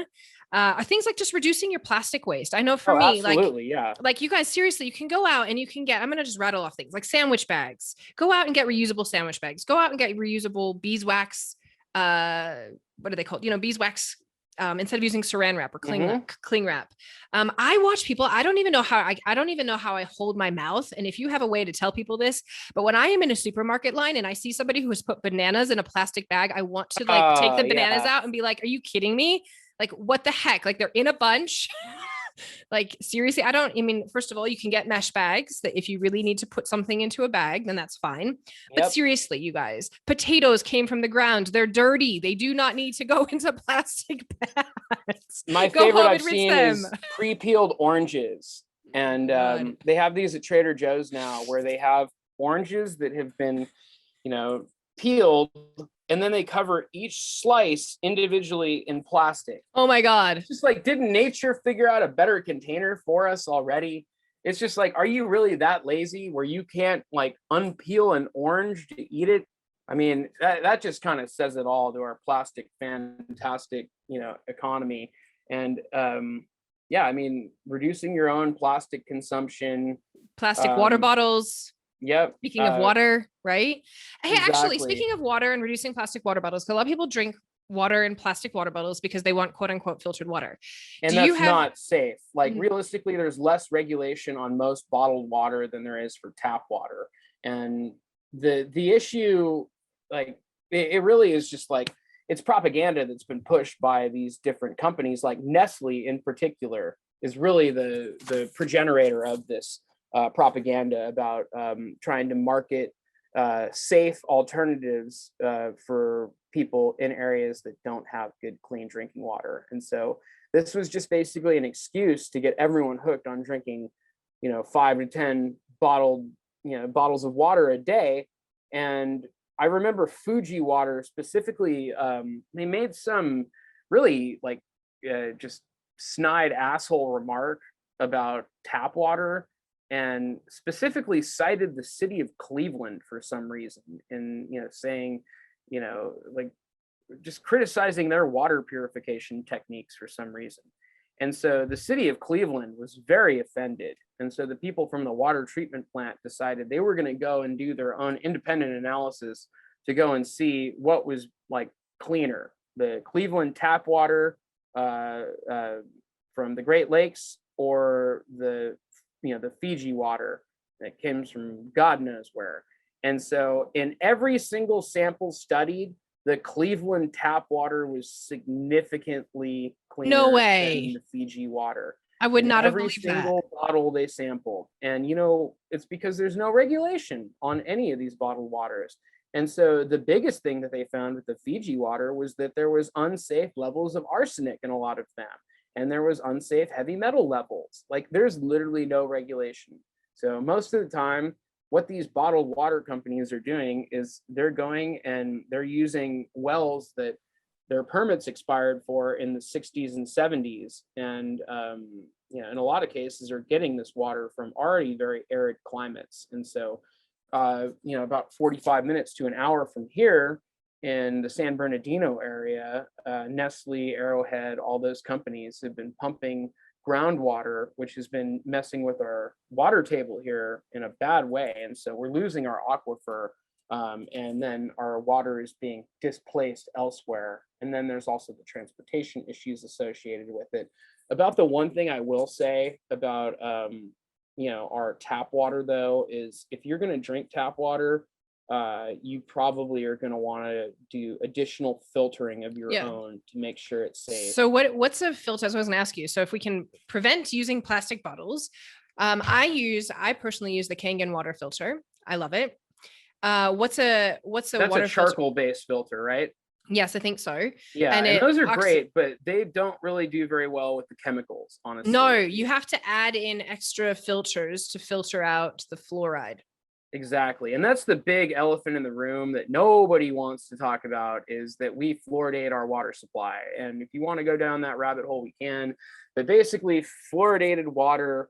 are things like just reducing your plastic waste. I know for me, like you guys, seriously, you can go out and you can get, I'm going to just rattle off things like sandwich bags. Go out and get reusable sandwich bags. Go out and get reusable beeswax, what are they called? Beeswax, instead of using saran wrap or cling wrap. I watch people, I don't even know how I hold my mouth. And if you have a way to tell people this, but when I am in a supermarket line and I see somebody who has put bananas in a plastic bag, I want to like take the bananas out and be like, are you kidding me? Like, what the heck? Like, they're in a bunch. Like, seriously, first of all, you can get mesh bags that if you really need to put something into a bag, then that's fine. But seriously, you guys, potatoes came from the ground. They're dirty. They do not need to go into plastic bags. My favorite I've seen is pre-peeled oranges. And they have these at Trader Joe's now, where they have oranges that have been, peeled, and then they cover each slice individually in plastic. Oh my God. It's just like, didn't nature figure out a better container for us already? It's just like, are you really that lazy where you can't like unpeel an orange to eat it? I mean, that just kind of says it all to our plastic fantastic, economy. And reducing your own plastic consumption. Plastic water bottles. Yep. Speaking of water, right? Hey, actually, speaking of water and reducing plastic water bottles, because a lot of people drink water in plastic water bottles because they want quote unquote filtered water. And that's not safe. Like realistically, there's less regulation on most bottled water than there is for tap water. And the issue, like it really is just like, it's propaganda that's been pushed by these different companies, like Nestle in particular is really the progenitor of this propaganda about trying to market safe alternatives for people in areas that don't have good, clean drinking water. And so this was just basically an excuse to get everyone hooked on drinking, 5 to 10 bottles of water a day. And I remember Fuji water specifically, they made some really like just snide asshole remark about tap water, and specifically cited the city of Cleveland for some reason, and saying, like just criticizing their water purification techniques for some reason. And so the city of Cleveland was very offended. And so the people from the water treatment plant decided they were going to go and do their own independent analysis to go and see what was like cleaner, the Cleveland tap water from the Great Lakes, or the Fiji water that comes from God knows where. And so in every single sample studied, the Cleveland tap water was significantly cleaner No than way. the Fiji water. I would In not have every believed that. single bottle they sampled. And, it's because there's no regulation on any of these bottled waters. And so the biggest thing that they found with the Fiji water was that there was unsafe levels of arsenic in a lot of them. And there was unsafe heavy metal levels. Like, there's literally no regulation. So most of the time, what these bottled water companies are doing is they're going and they're using wells that their permits expired for in the 60s and 70s. And, in a lot of cases are getting this water from already very arid climates. And so, about 45 minutes to an hour from here in the San Bernardino area, Nestle, Arrowhead, all those companies have been pumping groundwater, which has been messing with our water table here in a bad way. And so we're losing our aquifer, and then our water is being displaced elsewhere. And then there's also the transportation issues associated with it. About the one thing I will say about our tap water, though, is if you're going to drink tap water, you probably are going to want to do additional filtering of your own to make sure it's safe. So what's a filter? I was going to ask you. So if we can prevent using plastic bottles, I personally use the Kangen water filter. I love it. What's a That's water a charcoal-based filter, right? Yes, I think so. Yeah, and those are great, but they don't really do very well with the chemicals, honestly. No, you have to add in extra filters to filter out the fluoride. Exactly. And that's the big elephant in the room that nobody wants to talk about, is that we fluoridate our water supply. And if you want to go down that rabbit hole, we can. But basically, fluoridated water,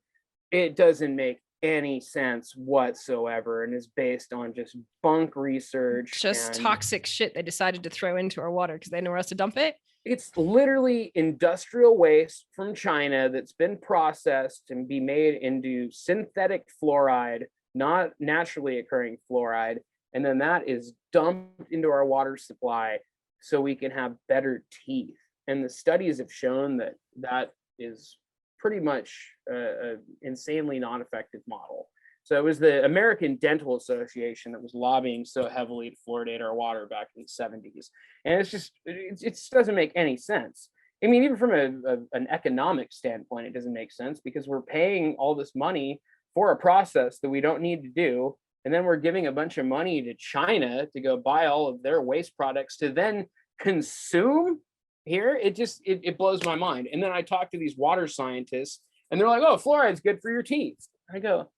it doesn't make any sense whatsoever, and is based on just bunk research. Just toxic shit they decided to throw into our water because they had nowhere else to dump it. It's literally industrial waste from China that's been processed and be made into synthetic fluoride, not naturally occurring fluoride. And then that is dumped into our water supply so we can have better teeth. And the studies have shown that that is pretty much an insanely non-effective model. So it was the American Dental Association that was lobbying so heavily to fluoridate our water back in the 70s. And it just doesn't make any sense. I mean, even from an economic standpoint, it doesn't make sense, because we're paying all this money for a process that we don't need to do. And then we're giving a bunch of money to China to go buy all of their waste products to then consume here. It blows my mind. And then I talk to these water scientists and they're like, oh, fluoride's good for your teeth. I go,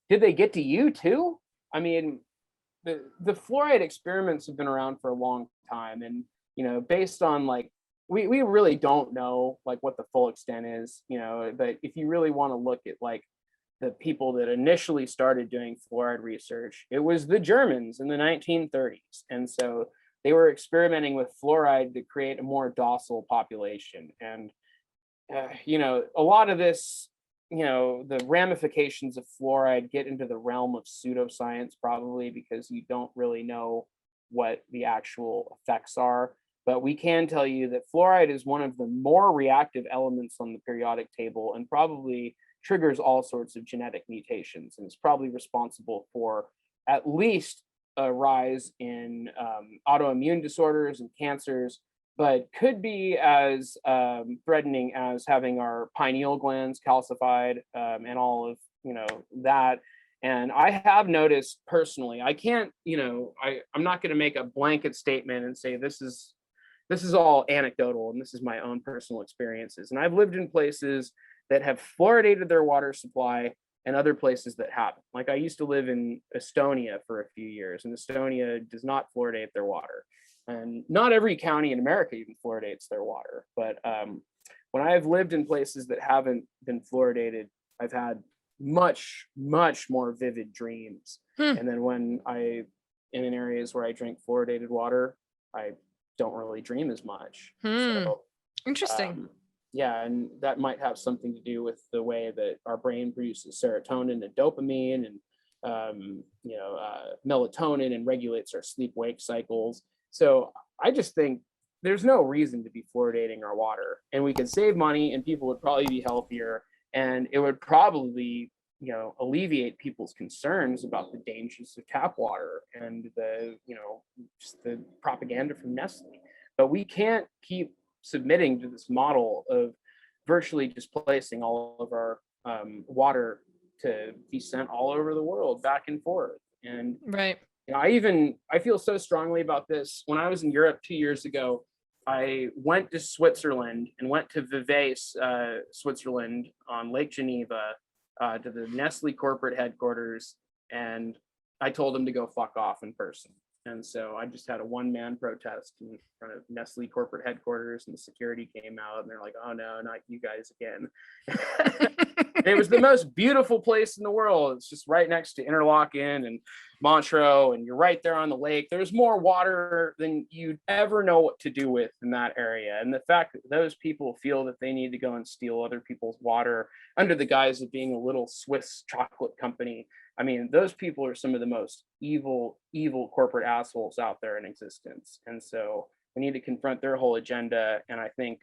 did they get to you too? I mean, the fluoride experiments have been around for a long time. And, based on we really don't know what the full extent is, but if you really want to look at the people that initially started doing fluoride research, it was the Germans in the 1930s. And so they were experimenting with fluoride to create a more docile population. And, a lot of this, the ramifications of fluoride get into the realm of pseudoscience, probably because you don't really know what the actual effects are. But we can tell you that fluoride is one of the more reactive elements on the periodic table, and probably triggers all sorts of genetic mutations, and is probably responsible for at least a rise in autoimmune disorders and cancers, but could be as threatening as having our pineal glands calcified, and all of that. And I have noticed personally, I can't, I'm not going to make a blanket statement and say this is all anecdotal and this is my own personal experiences. And I've lived in places that have fluoridated their water supply and other places that haven't. I used to live in Estonia for a few years, and Estonia does not fluoridate their water. And not every county in America even fluoridates their water. But when I've lived in places that haven't been fluoridated, I've had much, much more vivid dreams. And then when in areas where I drink fluoridated water, I don't really dream as much. Hmm. So Interesting. yeah, and that might have something to do with the way that our brain produces serotonin and dopamine and melatonin, and regulates our sleep-wake cycles. So I just think there's no reason to be fluoridating our water, and we could save money, and people would probably be healthier, and it would probably alleviate people's concerns about the dangers of tap water and just the propaganda from Nestle. But we can't keep submitting to this model of virtually just placing all of our water to be sent all over the world back and forth. And Right. I feel so strongly about this. When I was in Europe 2 years ago, I went to Switzerland and went to Vevey, Switzerland on Lake Geneva, to the Nestle corporate headquarters, and I told them to go fuck off in person. And so I just had a one-man protest in front of Nestle corporate headquarters, and the security came out, and they're like, "Oh no, not you guys again." It was the most beautiful place in the world. It's just right next to Interlaken and Montreux, and you're right there on the lake. There's more water than you'd ever know what to do with in that area. And the fact that those people feel that they need to go and steal other people's water under the guise of being a little Swiss chocolate company, I mean, those people are some of the most evil corporate assholes out there in existence. And so we need to confront their whole agenda. And I think,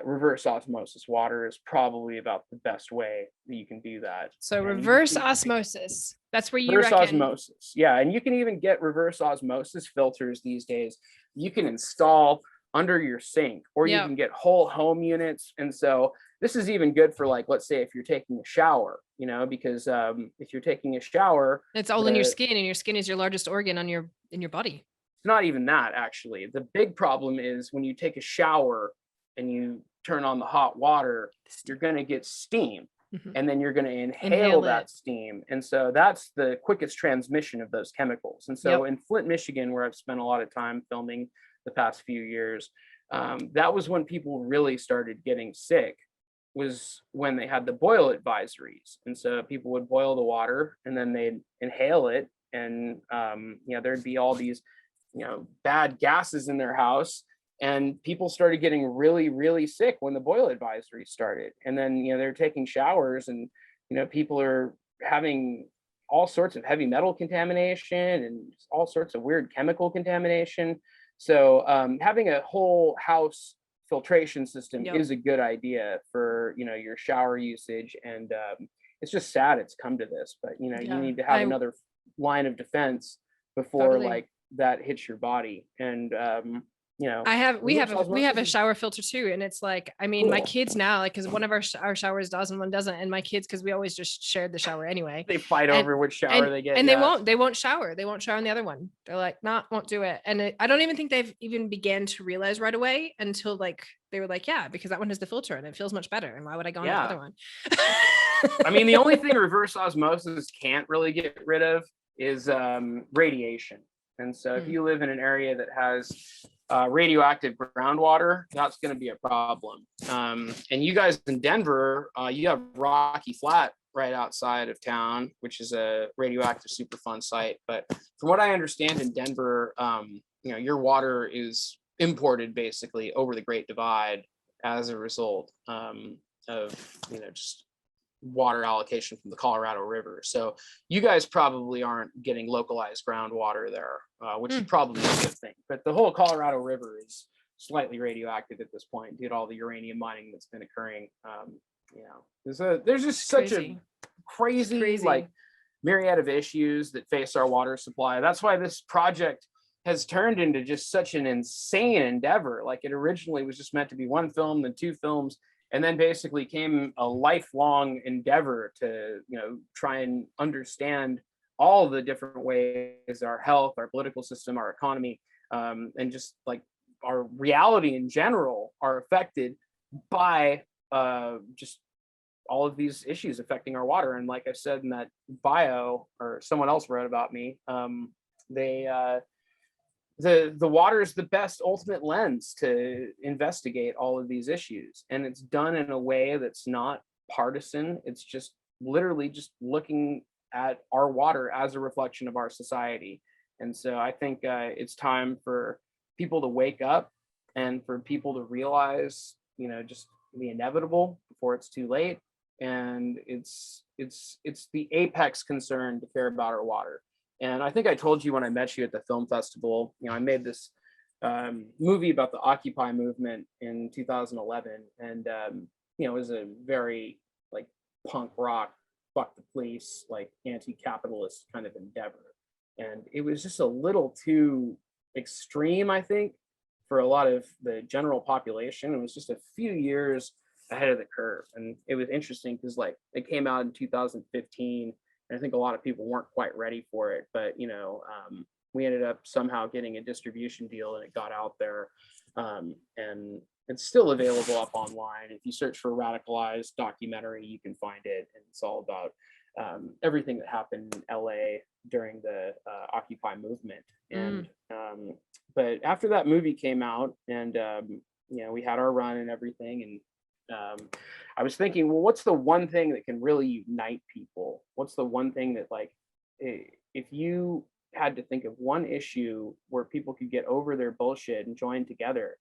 reverse osmosis water is probably about the best way that you can do that. So And reverse osmosis. That's where you reverse reckon. osmosis. Yeah. And you can even get reverse osmosis filters these days. You can install under your sink, or you can get whole home units. And so this is even good for, like, let's say if you're taking a shower, because if you're taking a shower, It's all in your skin, and your skin is your largest organ in your body. It's not even that, actually. The big problem is when you take a shower and you turn on the hot water, you're going to get steam. Mm-hmm. And then you're going to inhale that steam. And so that's the quickest transmission of those chemicals. And so in Flint, Michigan, where I've spent a lot of time filming the past few years, that was when people really started getting sick, was when they had the boil advisories. And so people would boil the water and then they'd inhale it. And, there'd be all these, bad gases in their house. And people started getting really, really sick when the boil advisory started. And then, they're taking showers, and, people are having all sorts of heavy metal contamination and all sorts of weird chemical contamination. So having a whole house filtration system is a good idea for, your shower usage. And it's just sad it's come to this, but, you need to have another line of defense before like that hits your body. And we have a shower filter too, and it's like, I mean, cool. My kids now, like, because one of our showers does and one doesn't, and my kids, because we always just shared the shower anyway, they fight over which shower they get, and they won't shower in the other one. They're like, nah, won't do it. And I don't even think they've even began to realize right away until like they were like, yeah, because that one has the filter and it feels much better, and why would I go on the other one? I mean, the only thing reverse osmosis can't really get rid of is radiation. And so if you live in an area that has radioactive groundwater, that's going to be a problem. And you guys in Denver, you have Rocky Flat right outside of town, which is a radioactive Superfund site. But from what I understand in Denver, your water is imported basically over the Great Divide as a result of just water allocation from the Colorado River. So you guys probably aren't getting localized groundwater there, which is probably a good thing. But the whole Colorado River is slightly radioactive at this point due to all the uranium mining that's been occurring. There's just such a crazy like myriad of issues that face our water supply. That's why this project has turned into just such an insane endeavor. Like, it originally was just meant to be one film, then two films, and then basically came a lifelong endeavor to, try and understand all the different ways our health, our political system, our economy, and just like our reality in general are affected by just all of these issues affecting our water. And like I said in that bio, or someone else wrote about me, the water is the best ultimate lens to investigate all of these issues. And it's done in a way that's not partisan. It's just literally just looking at our water as a reflection of our society. And so I think it's time for people to wake up and for people to realize, just the inevitable before it's too late. And it's the apex concern to care about our water. And I think I told you when I met you at the film festival, I made this movie about the Occupy movement in 2011, and it was a very like punk rock, fuck the police, like anti-capitalist kind of endeavor, and it was just a little too extreme, I think, for a lot of the general population. It was just a few years ahead of the curve, and it was interesting because like it came out in 2015, and I think a lot of people weren't quite ready for it, but we ended up somehow getting a distribution deal and it got out there, and it's still available up online. If you search for radicalized documentary, you can find it, and it's all about everything that happened in LA during the Occupy movement. And but after that movie came out, and we had our run and everything, and I was thinking, well, what's the one thing that can really unite people? What's the one thing that, like, if you had to think of one issue where people could get over their bullshit and join together,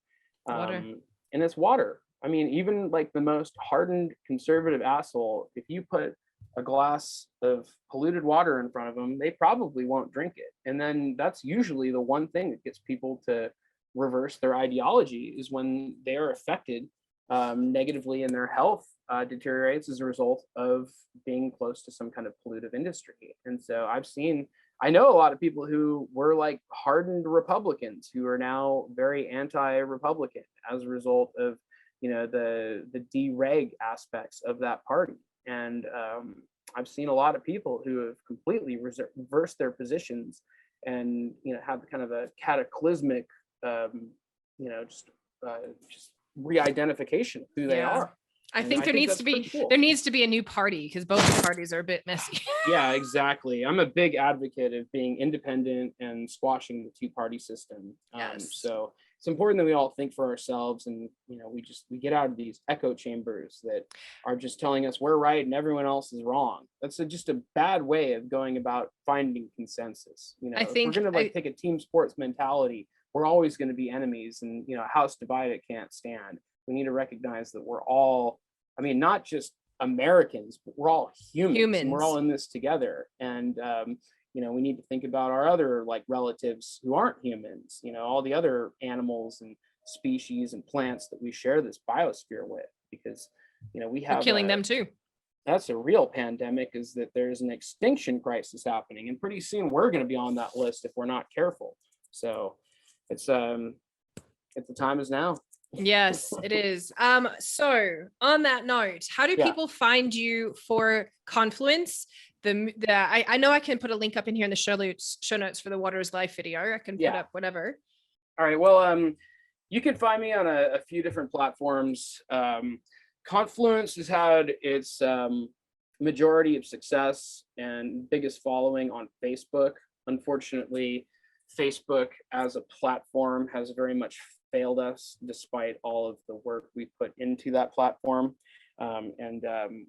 and it's water. I mean, even like the most hardened conservative asshole, if you put a glass of polluted water in front of them, they probably won't drink it. And then that's usually the one thing that gets people to reverse their ideology, is when they are affected negatively and their health deteriorates as a result of being close to some kind of pollutive industry. And so I know a lot of people who were like hardened Republicans who are now very anti-Republican as a result of, the dereg aspects of that party. And I've seen a lot of people who have completely reversed their positions and, have kind of a cataclysmic, just re-identification of who they are. I think there needs to be a new party, because both the parties are a bit messy. Yeah, exactly. I'm a big advocate of being independent and squashing the two-party system. So it's important that we all think for ourselves, and we get out of these echo chambers that are just telling us we're right and everyone else is wrong. That's just a bad way of going about finding consensus. I think if we're gonna take a team sports mentality, we're always going to be enemies, and a house divided can't stand. We need to recognize that we're all, not just Americans, but we're all humans. And we're all in this together. And, we need to think about our other like relatives who aren't humans, all the other animals and species and plants that we share this biosphere with, because, we have killing them too. That's a real pandemic, is that there's an extinction crisis happening. And pretty soon we're going to be on that list if we're not careful. So it's the time is now. Yes, it is. So on that note, how do people find you for Confluence? I know I can put a link up in here in the show notes for the Water is Life video. I can put up whatever. All right. Well, you can find me on a few different platforms. Confluence has had its majority of success and biggest following on Facebook. Unfortunately, Facebook as a platform has very much failed us, despite all of the work we put into that platform.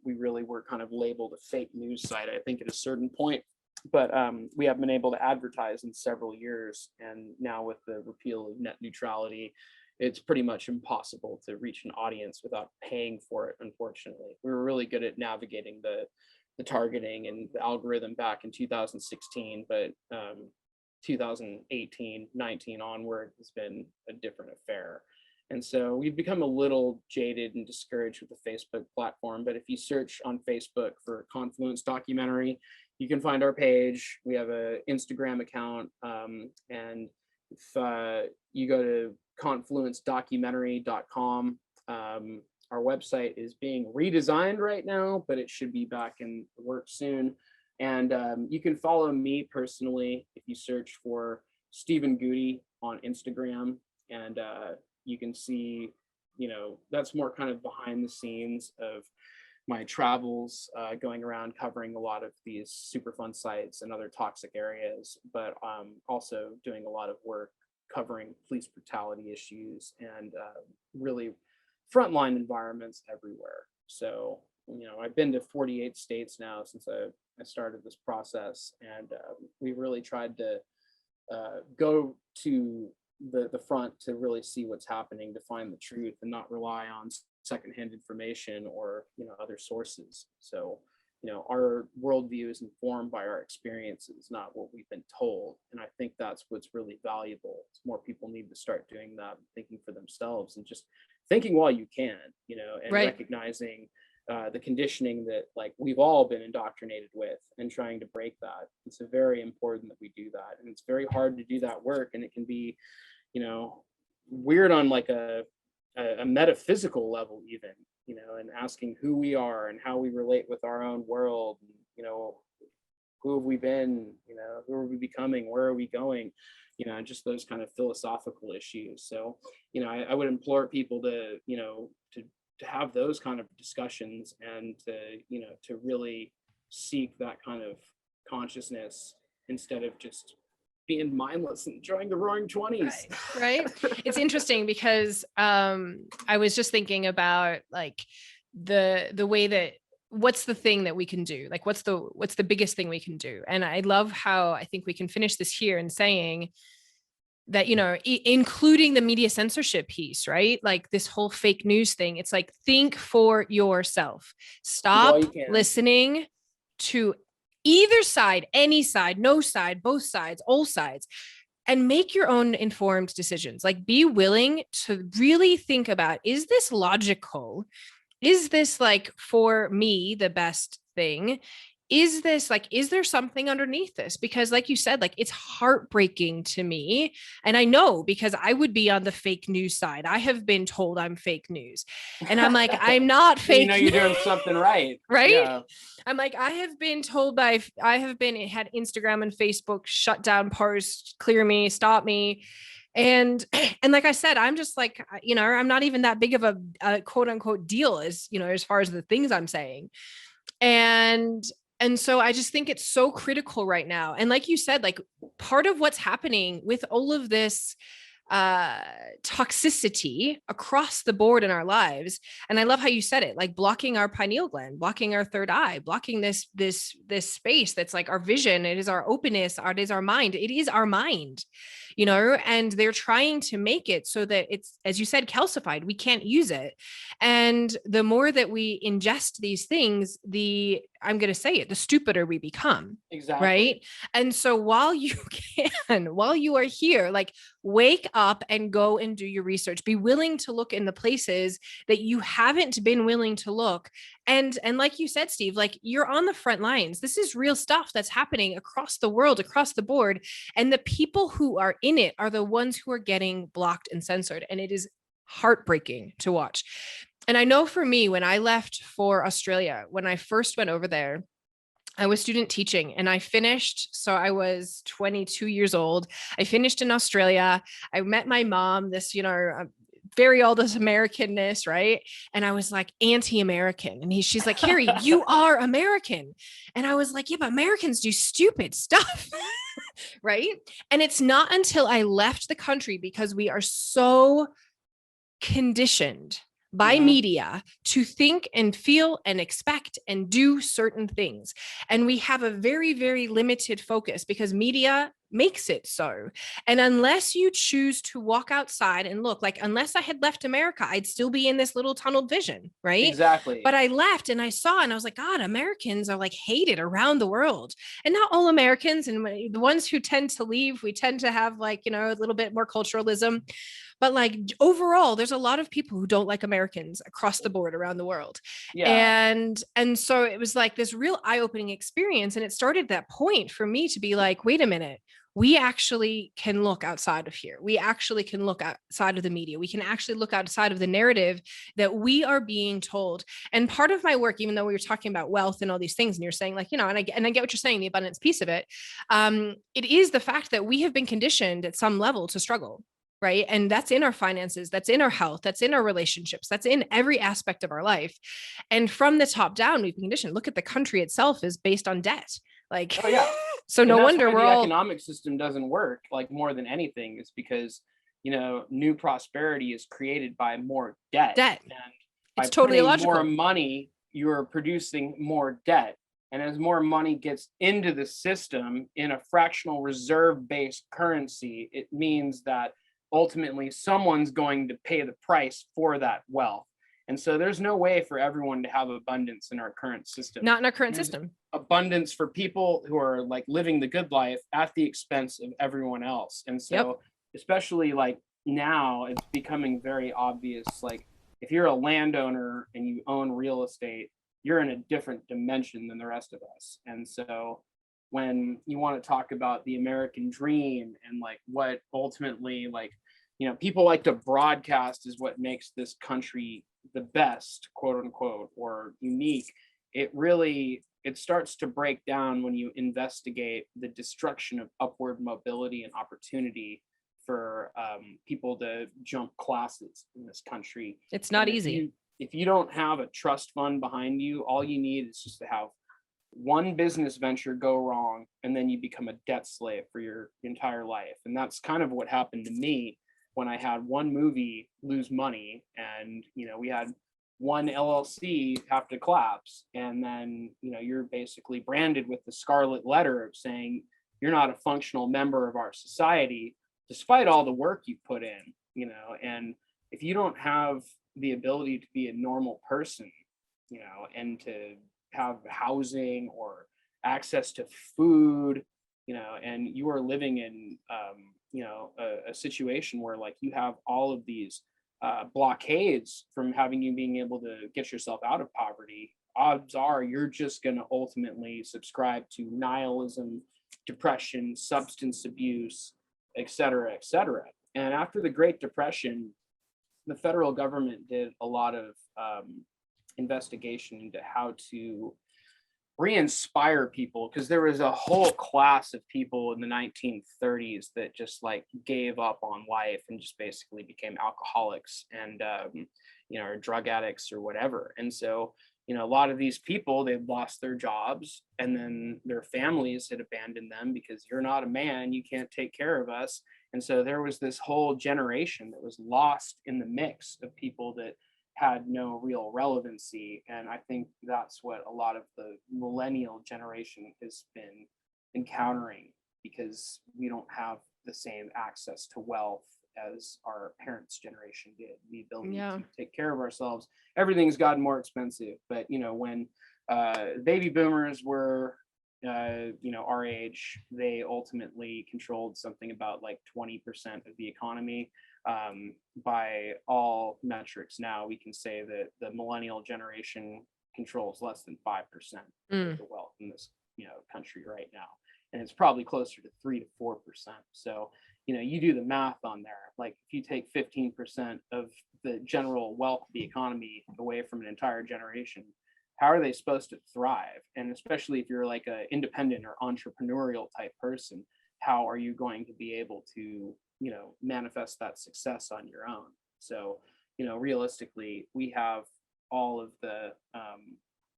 We really were kind of labeled a fake news site, I think, at a certain point. But we haven't been able to advertise in several years. And now with the repeal of net neutrality, it's pretty much impossible to reach an audience without paying for it, unfortunately. We were really good at navigating the targeting and the algorithm back in 2016, but 2018, 19 onward has been a different affair. And so we've become a little jaded and discouraged with the Facebook platform. But if you search on Facebook for Confluence Documentary, you can find our page. We have an Instagram account. And if you go to confluencedocumentary.com, our website is being redesigned right now, but it should be back in work soon. And you can follow me personally if you search for Stephen Gute on Instagram, and you can see, that's more kind of behind the scenes of my travels, going around covering a lot of these Superfund sites and other toxic areas, but also doing a lot of work covering police brutality issues and really frontline environments everywhere. So, I've been to 48 states now since I started this process, and we really tried to go to the front to really see what's happening, to find the truth, and not rely on secondhand information or other sources. So our worldview is informed by our experiences, not what we've been told. And I think that's what's really valuable. More people need to start doing that, thinking for themselves, and just thinking while you can, and Right. recognizing the conditioning that like we've all been indoctrinated with, and trying to break that. It's very important that we do that, and it's very hard to do that work, and it can be weird on like a metaphysical level even, and asking who we are and how we relate with our own world, and who have we been, who are we becoming, where are we going, just those kind of philosophical issues. So I would implore people to to have those kind of discussions, and to really seek that kind of consciousness instead of just being mindless and enjoying the roaring 20s. Right. It's interesting because I was just thinking about like the way that what's the thing that we can do? Like what's the biggest thing we can do? And I love how I think we can finish this here in saying that, including the media censorship piece, right? Like this whole fake news thing. It's like, think for yourself. Stop listening to either side, any side, no side, both sides, all sides, and make your own informed decisions. Like be willing to really think about, is this logical? Is this like for me the best thing? Is there something underneath this? Because like you said, like it's heartbreaking to me. And I know because I would be on the fake news side. I have been told I'm fake news. And I'm like, I'm not fake. You're doing something right. Right? Yeah. I'm like, I have been had Instagram and Facebook shut down posts, clear me, stop me. And like I said, I'm just like, I'm not even that big of a quote unquote deal as far as the things I'm saying. And so I just think it's so critical right now. And like you said, like part of what's happening with all of this toxicity across the board in our lives. And I love how you said it, like blocking our pineal gland, blocking our third eye, blocking this space that's like our vision. It is our openness. It is our mind. It is our mind, and they're trying to make it so that it's, as you said, calcified. We can't use it. And the more that we ingest these things, I'm going to say it, the stupider we become. Exactly. Right. And so while you are here, like wake up and go and do your research, be willing to look in the places that you haven't been willing to look. And like you said, Steve, like you're on the front lines. This is real stuff that's happening across the world, across the board. And the people who are in it are the ones who are getting blocked and censored. And it is heartbreaking to watch. And I know for me, when I left for Australia, when I first went over there, I was student teaching and I finished. So I was 22 years old. I finished in Australia. I met my mom, this, very all this Americanness, right? And I was like anti-American. And she's like, Carrie, you are American. And I was like, yeah, but Americans do stupid stuff. Right. And it's not until I left the country, because we are so conditioned by media to think and feel and expect and do certain things. And we have a very, very limited focus because media makes it so. And unless you choose to walk outside and look, like unless I had left America, I'd still be in this little tunnel vision, right? Exactly. But I left and I saw, and I was like, God, Americans are like hated around the world. And not all Americans, and the ones who tend to leave, we tend to have like, a little bit more culturalism. But like overall, there's a lot of people who don't like Americans across the board around the world. Yeah. And so it was like this real eye-opening experience. And it started that point for me to be like, wait a minute, we actually can look outside of here. We actually can look outside of the media. We can actually look outside of the narrative that we are being told. And part of my work, even though we were talking about wealth and all these things, and you're saying like, and I get what you're saying, the abundance piece of it, it is the fact that we have been conditioned at some level to struggle. Right. And that's in our finances, that's in our health, that's in our relationships, that's in every aspect of our life. And from the top down, we've been conditioned. Look at the country itself is based on debt. Like, oh, yeah. So no wonder the economic system doesn't work, like more than anything, is because, new prosperity is created by more debt. And it's totally illogical. More money, you're producing more debt. And as more money gets into the system in a fractional reserve-based currency, it means that ultimately someone's going to pay the price for that wealth. And so there's no way for everyone to have abundance in our current system. Not in our current There's system. abundance for people who are like living the good life at the expense of everyone else. And so especially like now, it's becoming very obvious, like if you're a landowner and you own real estate, you're in a different dimension than the rest of us. And so when you want to talk about the American dream and like what ultimately, like, you know, people like to broadcast is what makes this country the best, quote unquote, or unique, it starts to break down when you investigate the destruction of upward mobility and opportunity for people to jump classes in this country. It's not And easy. if you don't have a trust fund behind you, all you need is just to have one business venture go wrong, and then you become a debt slave for your entire life. And that's kind of what happened to me when I had one movie lose money, and you know, we had one LLC have to collapse, and then you know, you're basically branded with the scarlet letter of saying you're not a functional member of our society despite all the work you put in, you know. And if you don't have the ability to be a normal person, you know, and to have housing or access to food, you know, and you are living in you know, a situation where like you have all of these blockades from having you being able to get yourself out of poverty, odds are you're just going to ultimately subscribe to nihilism, depression, substance abuse, et cetera, et cetera. And after the Great Depression, the federal government did a lot of investigation into how to re-inspire people, because there was a whole class of people in the 1930s that just like gave up on life and just basically became alcoholics and you know, or drug addicts or whatever. And so, you know, a lot of these people, they've lost their jobs, and then their families had abandoned them because you're not a man, you can't take care of us. And so there was this whole generation that was lost in the mix of people that had no real relevancy. And I think that's what a lot of the millennial generation has been encountering, because we don't have the same access to wealth as our parents' generation did, the ability to take care of ourselves. Everything's gotten more expensive. But you know, when baby boomers were you know, our age, they ultimately controlled something about like 20% of the economy. By all metrics now, we can say that the millennial generation controls less than 5% of the wealth in this, you know, country right now, and it's probably closer to 3 to 4%. So you know, you do the math on there. Like if you take 15% of the general wealth of the economy away from an entire generation, how are they supposed to thrive? And especially if you're like an independent or entrepreneurial type person, how are you going to be able to, you know, manifest that success on your own? So, you know, realistically, we have all of the,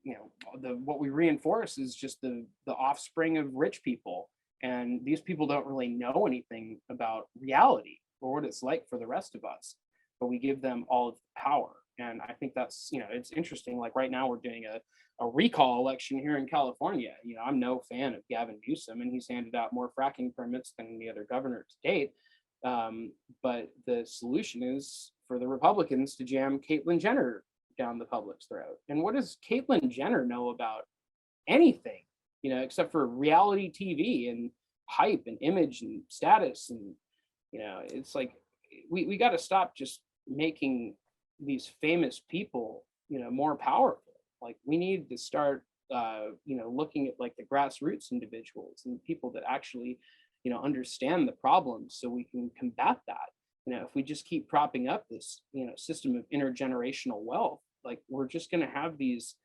you know, what we reinforce is just the offspring of rich people. And these people don't really know anything about reality or what it's like for the rest of us, but we give them all of the power. And I think that's, you know, it's interesting. Like right now we're doing a recall election here in California. You know, I'm no fan of Gavin Newsom, and he's handed out more fracking permits than any other governor to date. But the solution is for the Republicans to jam Caitlyn Jenner down the public's throat. And what does Caitlyn Jenner know about anything, you know, except for reality TV and hype and image and status? And, you know, it's like, we got to stop just making these famous people, you know, more powerful. Like we need to start, you know, looking at like the grassroots individuals and people that actually, you know, understand the problems so we can combat that. You know, if we just keep propping up this, you know, system of intergenerational wealth, like we're just going to have these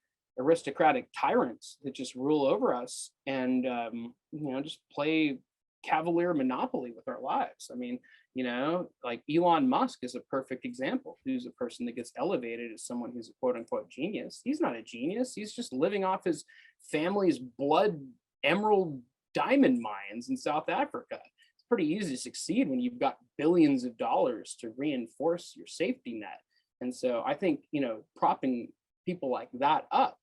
aristocratic tyrants that just rule over us and, you know, just play cavalier monopoly with our lives. I mean, you know, like Elon Musk is a perfect example, who's a person that gets elevated as someone who's a quote unquote genius. He's not a genius. He's just living off his family's blood emerald diamond mines in South Africa. It's pretty easy to succeed when you've got billions of dollars to reinforce your safety net. And so I think, you know, propping people like that up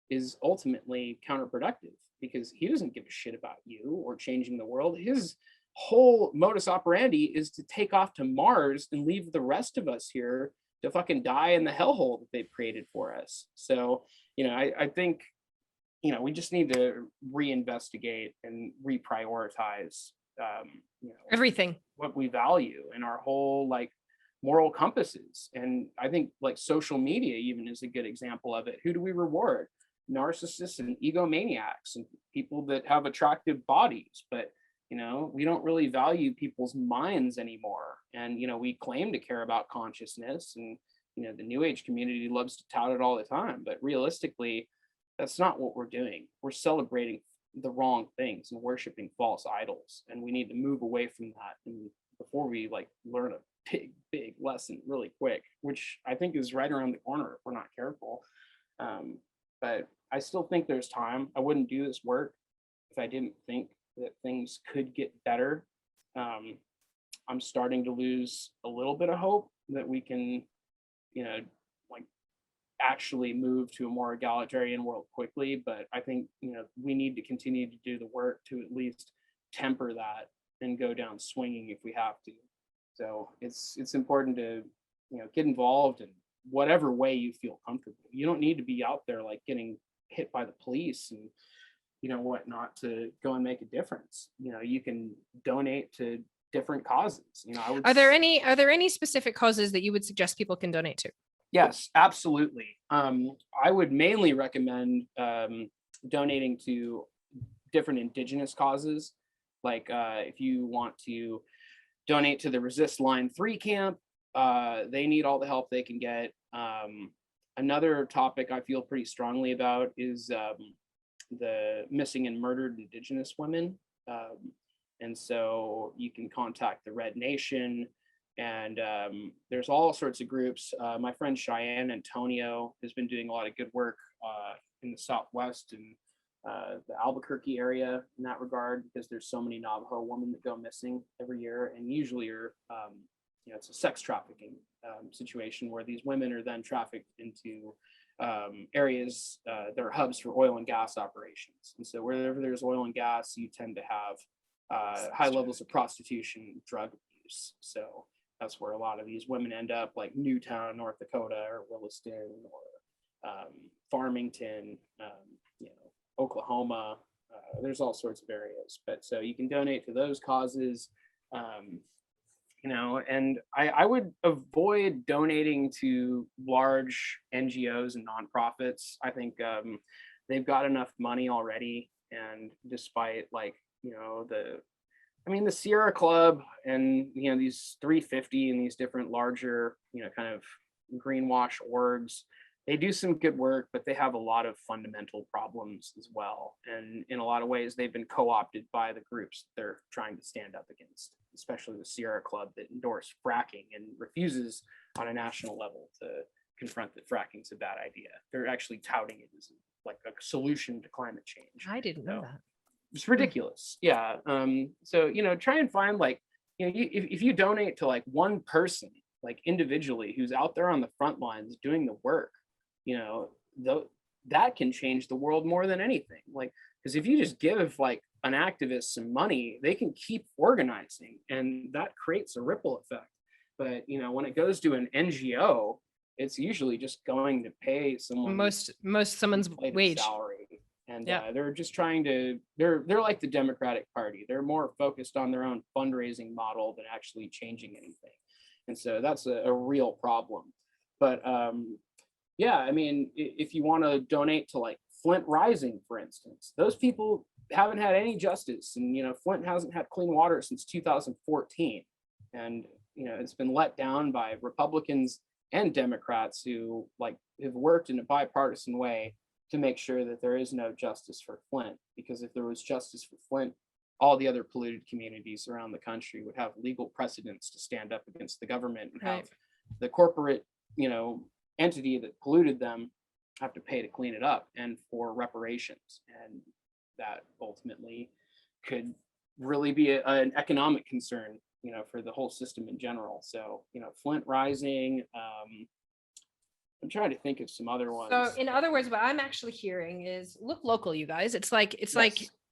is ultimately counterproductive, because he doesn't give a shit about you or changing the world. His whole modus operandi is to take off to Mars and leave the rest of us here to fucking die in the hellhole that they've created for us. So, I think, we just need to reinvestigate and reprioritize, everything, what we value in our whole like moral compasses. And I think like social media even is a good example of it. Who do we reward? Narcissists and egomaniacs and people that have attractive bodies, but we don't really value people's minds anymore. And we claim to care about consciousness, and the new age community loves to tout it all the time, but realistically that's not what we're doing. We're celebrating the wrong things and worshiping false idols, and we need to move away from that, and before we like learn a big lesson really quick, which I think is right around the corner if we're not careful. But I still think there's time. I wouldn't do this work if I didn't think that things could get better. I'm starting to lose a little bit of hope that we can, like actually move to a more egalitarian world quickly. But I think, we need to continue to do the work to at least temper that and go down swinging if we have to. So it's important to, get involved in whatever way you feel comfortable. You don't need to be out there like getting hit by the police and whatnot to go and make a difference. You can donate to different causes. Are there any specific causes that you would suggest people can donate to? Yes, absolutely. I would mainly recommend donating to different indigenous causes. Like if you want to donate to the Resist Line 3 camp, they need all the help they can get. Another topic I feel pretty strongly about is the missing and murdered indigenous women. And so you can contact the Red Nation, and there's all sorts of groups. My friend Cheyenne Antonio has been doing a lot of good work in the Southwest and the Albuquerque area in that regard, because there's so many Navajo women that go missing every year, and usually it's a sex trafficking situation where these women are then trafficked into areas that are hubs for oil and gas operations. And so wherever there's oil and gas, you tend to have high levels of prostitution, drug abuse. So that's where a lot of these women end up, like Newtown, North Dakota, or Williston, or Farmington, Oklahoma. There's all sorts of areas. But so you can donate to those causes. And I would avoid donating to large NGOs and nonprofits. I think they've got enough money already. And despite the Sierra Club and, these 350 and these different larger, kind of greenwash orgs, they do some good work, but they have a lot of fundamental problems as well. And in a lot of ways, they've been co-opted by the groups they're trying to stand up against, especially the Sierra Club that endorse fracking and refuses on a national level to confront that fracking is a bad idea. They're actually touting it as like a solution to climate change. I didn't know that. It's ridiculous. Yeah. So, try and find if you donate to like one person, like individually, who's out there on the front lines doing the work, that can change the world more than anything. Because if you just give like an activist some money, they can keep organizing, and that creates a ripple effect. But when it goes to an NGO, it's usually just going to pay someone someone's wage salary, and they're just trying to. They're like the Democratic Party. They're more focused on their own fundraising model than actually changing anything, and so that's a real problem. But if you want to donate to like Flint Rising, for instance, those people haven't had any justice, and Flint hasn't had clean water since 2014, and it's been let down by Republicans and Democrats who have worked in a bipartisan way to make sure that there is no justice for Flint. Because if there was justice for Flint, all the other polluted communities around the country would have legal precedents to stand up against the government and have the corporate entity that polluted them have to pay to clean it up and for reparations. And that ultimately could really be an economic concern, for the whole system in general. So, Flint Rising, I'm trying to think of some other ones. So in other words, what I'm actually hearing is look local, you guys. It's like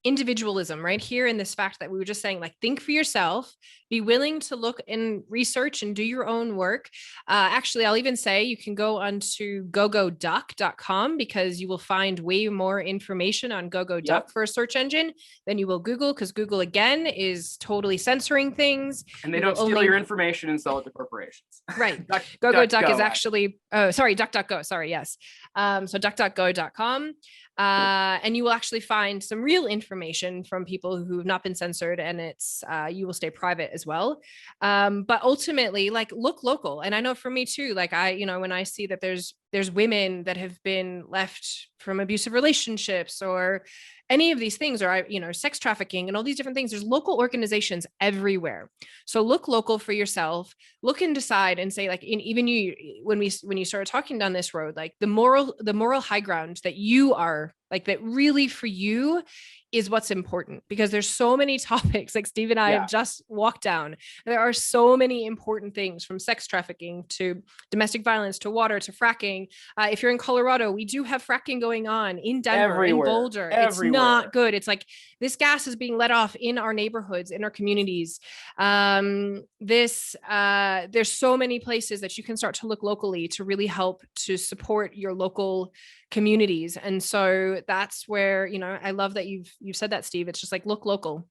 individualism right here in this fact that we were just saying, like, think for yourself, be willing to look and research and do your own work. Actually, I'll even say you can go onto gogoduck.com because you will find way more information on gogoduck Yep. for a search engine than you will Google, because Google, again, is totally censoring things. And they don't steal your information and sell it to corporations. Right. Duck, Gogoduck Go, is actually, oh, sorry, DuckDuckGo. Sorry, yes. So duckduckgo.com. And you will actually find some real information from people who have not been censored, and it's you will stay private as well. But ultimately, like, look local. And I know for me too, like, when I see that there's women that have been left from abusive relationships or any of these things, or sex trafficking and all these different things, there's local organizations everywhere. So look local for yourself, look and decide and say, like, even you, when you started talking down this road, like the moral high ground that you are, like, that really for you is what's important, because there's so many topics like Steve and I have just walked down. There are so many important things, from sex trafficking to domestic violence to water to fracking. If you're in Colorado, we do have fracking going on in Denver, in Boulder. It's not good. It's like this gas is being let off in our neighborhoods, in our communities. There's so many places that you can start to look locally to really help to support your local communities. And so that's where, I love that you've said that, Steve. It's just like, look local.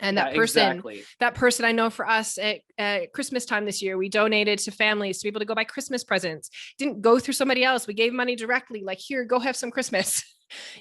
And that person, I know for us at Christmas time this year, we donated to families to be able to go buy Christmas presents. Didn't go through somebody else. We gave money directly, like, here, go have some Christmas.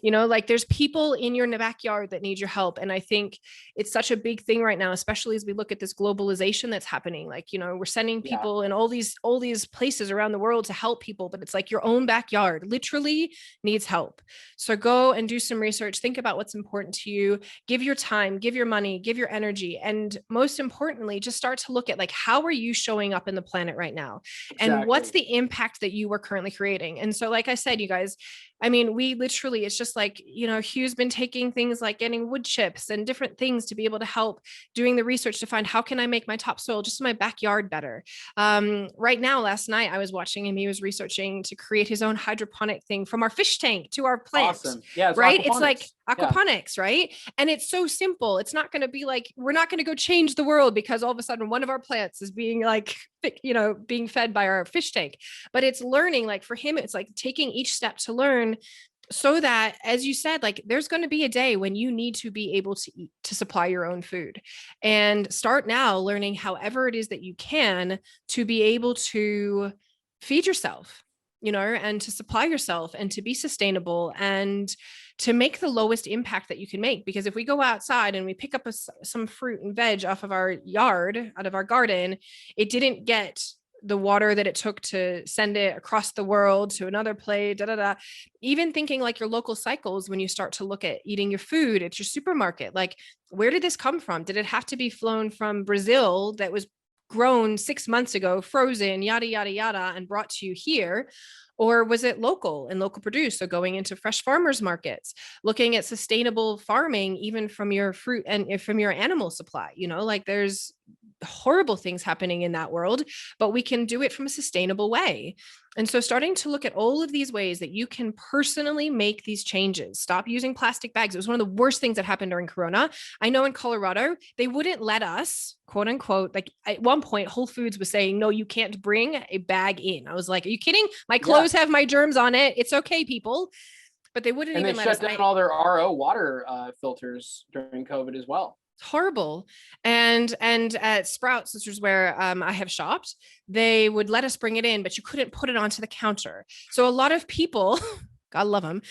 Like, there's people in your backyard that need your help. And I think it's such a big thing right now, especially as we look at this globalization that's happening. Like, we're sending people in all these places around the world to help people, but it's like your own backyard literally needs help. So go and do some research, think about what's important to you, give your time, give your money, give your energy. And most importantly, just start to look at, like, how are you showing up in the planet right now? Exactly. And what's the impact that you are currently creating? And so, like I said, you guys, I mean, we literally, it's just like, Hugh's been taking things like getting wood chips and different things to be able to help doing the research to find, how can I make my topsoil just in my backyard better? Right now, last night I was watching him. He was researching to create his own hydroponic thing from our fish tank to our plants. Awesome. Yeah. Right. It's like aquaponics, right? And it's so simple. It's not going to be like, we're not going to go change the world because all of a sudden one of our plants is being like, being fed by our fish tank. But it's learning, like, for him, it's like taking each step to learn, so that, as you said, like, there's going to be a day when you need to be able to eat, to supply your own food, and start now learning however it is that you can to be able to feed yourself, and to supply yourself and to be sustainable and to make the lowest impact that you can make. Because if we go outside and we pick up some fruit and veg off of our yard, out of our garden, it didn't get the water that it took to send it across the world to another place, Even thinking like your local cycles, when you start to look at eating your food at your supermarket, like, where did this come from? Did it have to be flown from Brazil that was grown 6 months ago, frozen, yada, yada, yada, and brought to you here? Or was it local and local produced? So going into fresh farmers markets, looking at sustainable farming, even from your fruit and from your animal supply, like, there's horrible things happening in that world, but we can do it from a sustainable way. And so starting to look at all of these ways that you can personally make these changes. Stop using plastic bags. It was one of the worst things that happened during Corona. I know in Colorado, they wouldn't let us, quote unquote, like, at one point, Whole Foods was saying, no, you can't bring a bag in. I was like, are you kidding? My clothes have my germs on it. It's okay, people. But they wouldn't even let us. And they shut down all their RO water filters during COVID as well. Horrible. And at Sprouts, this is where I have shopped, they would let us bring it in, but you couldn't put it onto the counter. So a lot of people, God love them,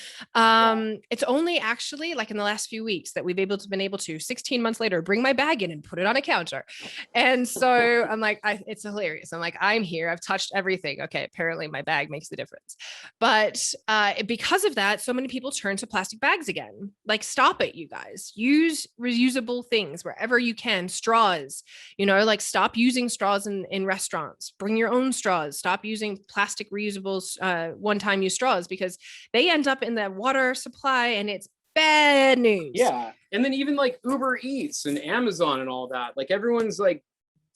it's only actually like in the last few weeks that we've been able to 16 months later bring my bag in and put it on a counter. And so I'm like, it's hilarious. I'm like, I'm here, I've touched everything. Okay, apparently my bag makes the difference. But because of that, so many people turn to plastic bags again. Like, stop it, you guys. Use reusable things wherever you can. Straws, like, stop using straws in restaurants. Bring your own straws. Stop using plastic reusable one-time use straws, because they end up in the water supply and it's bad news. Yeah. And then even like Uber Eats and Amazon and all that, like, everyone's like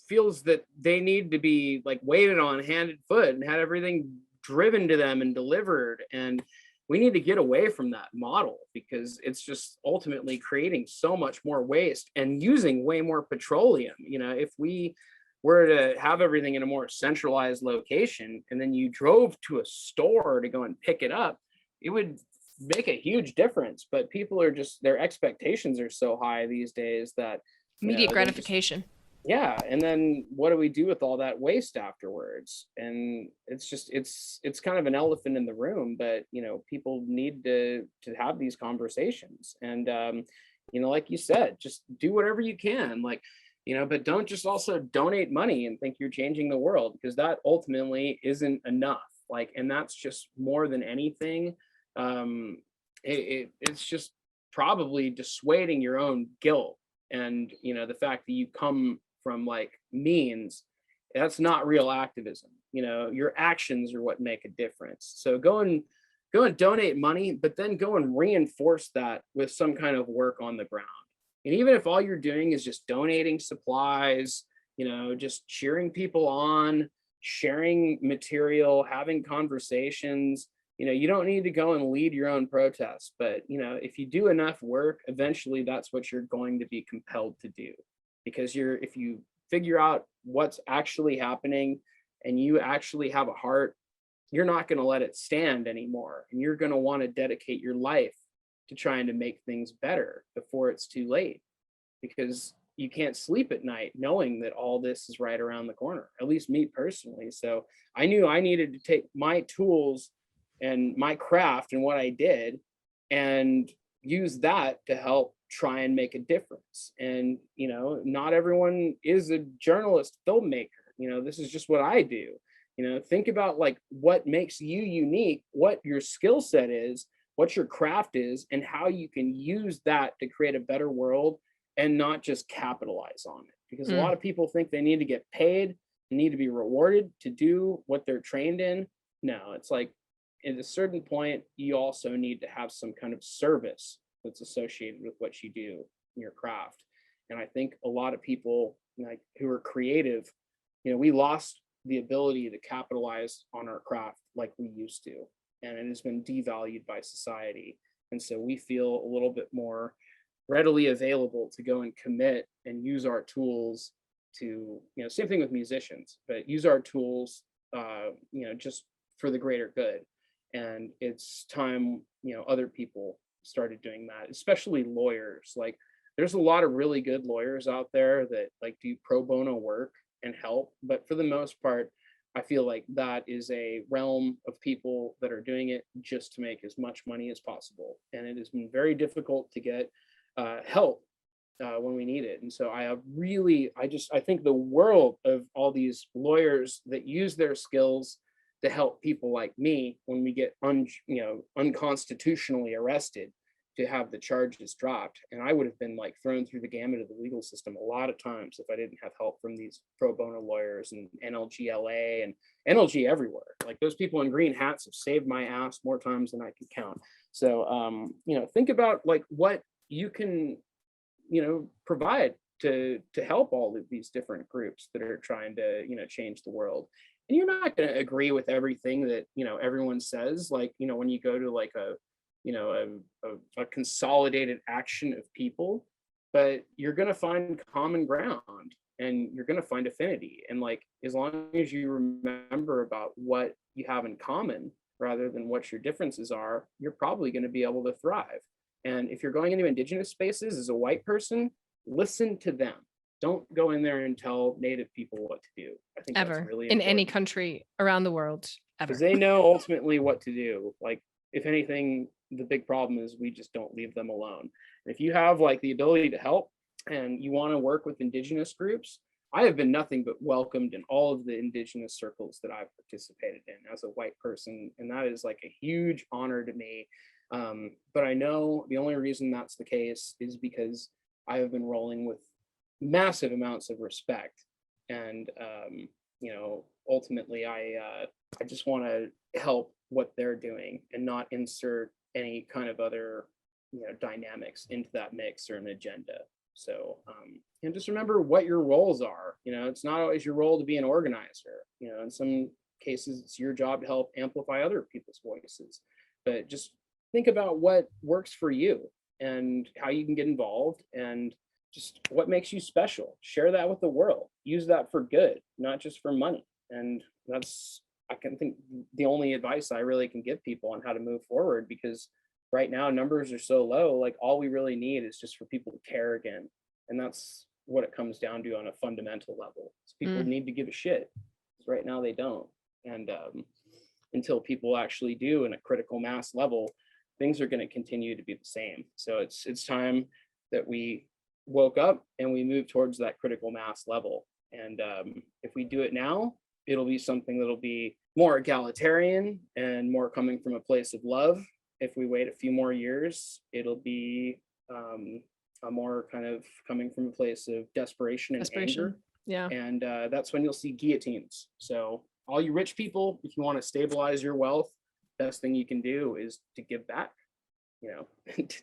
feels that they need to be like waited on hand and foot and had everything driven to them and delivered. And we need to get away from that model, because it's just ultimately creating so much more waste and using way more petroleum. If we were to have everything in a more centralized location, and then you drove to a store to go and pick it up, it would make a huge difference. But people are just, their expectations are so high these days that Immediate gratification. yeah, and then what do we do with all that waste afterwards? And it's kind of an elephant in the room, but people need to have these conversations. And like you said, just do whatever you can, like, but don't just also donate money and think you're changing the world, because that ultimately isn't enough. Like, and that's just more than anything, it's just probably dissuading your own guilt. And the fact that you come from like means, that's not real activism. Your actions are what make a difference. So go and donate money, but then go and reinforce that with some kind of work on the ground. And even if all you're doing is just donating supplies, just cheering people on, sharing material, having conversations, you don't need to go and lead your own protests. But if you do enough work, eventually that's what you're going to be compelled to do. Because if you figure out what's actually happening and you actually have a heart, you're not going to let it stand anymore. And you're going to want to dedicate your life to trying to make things better before it's too late. Because you can't sleep at night knowing that all this is right around the corner, at least me personally. So I knew I needed to take my tools and my craft and what I did and use that to help try and make a difference. And not everyone is a journalist filmmaker. This is just what I do. Think about like what makes you unique, what your skill set is, what your craft is, and how you can use that to create a better world and not just capitalize on it. Because a lot of people think they need to get paid, they need to be rewarded to do what they're trained in. No, it's like at a certain point, you also need to have some kind of service that's associated with what you do in your craft. And I think a lot of people like who are creative, we lost the ability to capitalize on our craft like we used to, and it has been devalued by society. And so we feel a little bit more readily available to go and commit and use our tools to, same thing with musicians, but use our tools, just for the greater good. And it's time, other people started doing that, especially lawyers. Like, there's a lot of really good lawyers out there that like do pro bono work and help, but for the most part, I feel like that is a realm of people that are doing it just to make as much money as possible. And it has been very difficult to get help when we need it. And so I think the world of all these lawyers that use their skills to help people like me when we get unconstitutionally arrested, to have the charges dropped. And I would have been like thrown through the gamut of the legal system a lot of times if I didn't have help from these pro bono lawyers and NLGLA and NLG everywhere. Like, those people in green hats have saved my ass more times than I can count. So think about like what you can provide to help all of these different groups that are trying to change the world. And you're not going to agree with everything that everyone says. Like, when you go to like a consolidated action of people, but you're going to find common ground and you're going to find affinity. And like, as long as you remember about what you have in common rather than what your differences are, you're probably going to be able to thrive. And if you're going into indigenous spaces as a white person, listen to them. Don't go in there and tell Native people what to do. I think Ever, that's really in important. any country around the world, ever. Because they know ultimately what to do. Like, if anything, the big problem is we just don't leave them alone. And if you have like the ability to help and you want to work with indigenous groups, I have been nothing but welcomed in all of the indigenous circles that I've participated in as a white person. And that is like a huge honor to me. But I know the only reason that's the case is because I have been rolling with massive amounts of respect. And, ultimately I just want to help what they're doing and not insert any kind of other, dynamics into that mix or an agenda. So, and just remember what your roles are. It's not always your role to be an organizer. In some cases, it's your job to help amplify other people's voices. but just think about what works for you and how you can get involved and just what makes you special. Share that with the world. Use that for good, not just for money. And that's, I can think, the only advice I really can give people on how to move forward, because right now numbers are so low. Like, all we really need is just for people to care again. And that's what it comes down to on a fundamental level. So people need to give a shit. Right now they don't. And until people actually do in a critical mass level, things are going to continue to be the same. So it's time that we woke up and we move towards that critical mass level. And if we do it now, it'll be something that'll be more egalitarian and more coming from a place of love. If we wait a few more years, it'll be a more kind of coming from a place of desperation and anger. Yeah. And that's when you'll see guillotines. So all you rich people, if you want to stabilize your wealth, best thing you can do is to give back. You know,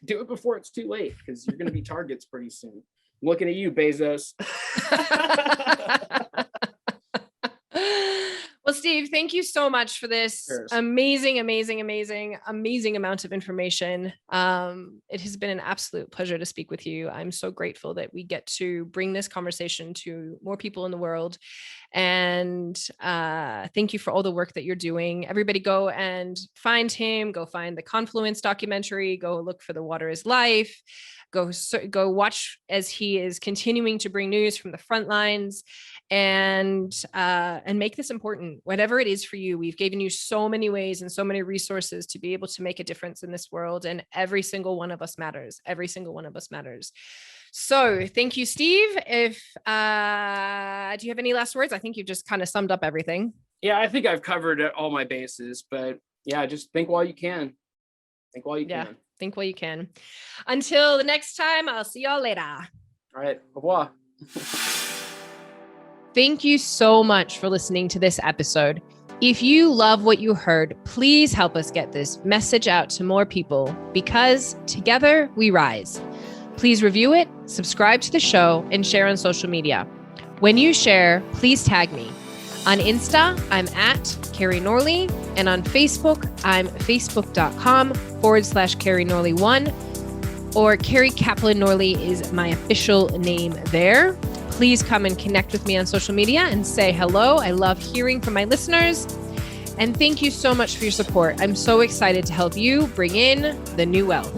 do it before it's too late, because you're going to be targets pretty soon. I'm looking at you, Bezos. Well, Steve, thank you so much for this amazing amount of information. It has been an absolute pleasure to speak with you. I'm so grateful that we get to bring this conversation to more people in the world. And thank you for all the work that you're doing. Everybody go and find him, go find the Confluence documentary, go look for The Water is Life. Go watch as he is continuing to bring news from the front lines, and make this important. Whatever it is for you, we've given you so many ways and so many resources to be able to make a difference in this world, and every single one of us matters. Every single one of us matters. So thank you, Steve. If do you have any last words? I think you've just kind of summed up everything. Yeah, I think I've covered all my bases, but yeah, just think while you can. Think while you can. Think while you can. Until the next time, I'll see y'all later. All right. Au revoir. Thank you so much for listening to this episode. If you love what you heard, please help us get this message out to more people, because together we rise. Please review it, subscribe to the show, and share on social media. When you share, please tag me. On Insta, I'm at Carrie Norley, and on Facebook, I'm facebook.com/Carrie Norley 1, or Carrie Kaplan Norley is my official name there. Please come and connect with me on social media and say hello. I love hearing from my listeners. And thank you so much for your support. I'm so excited to help you bring in the new wealth.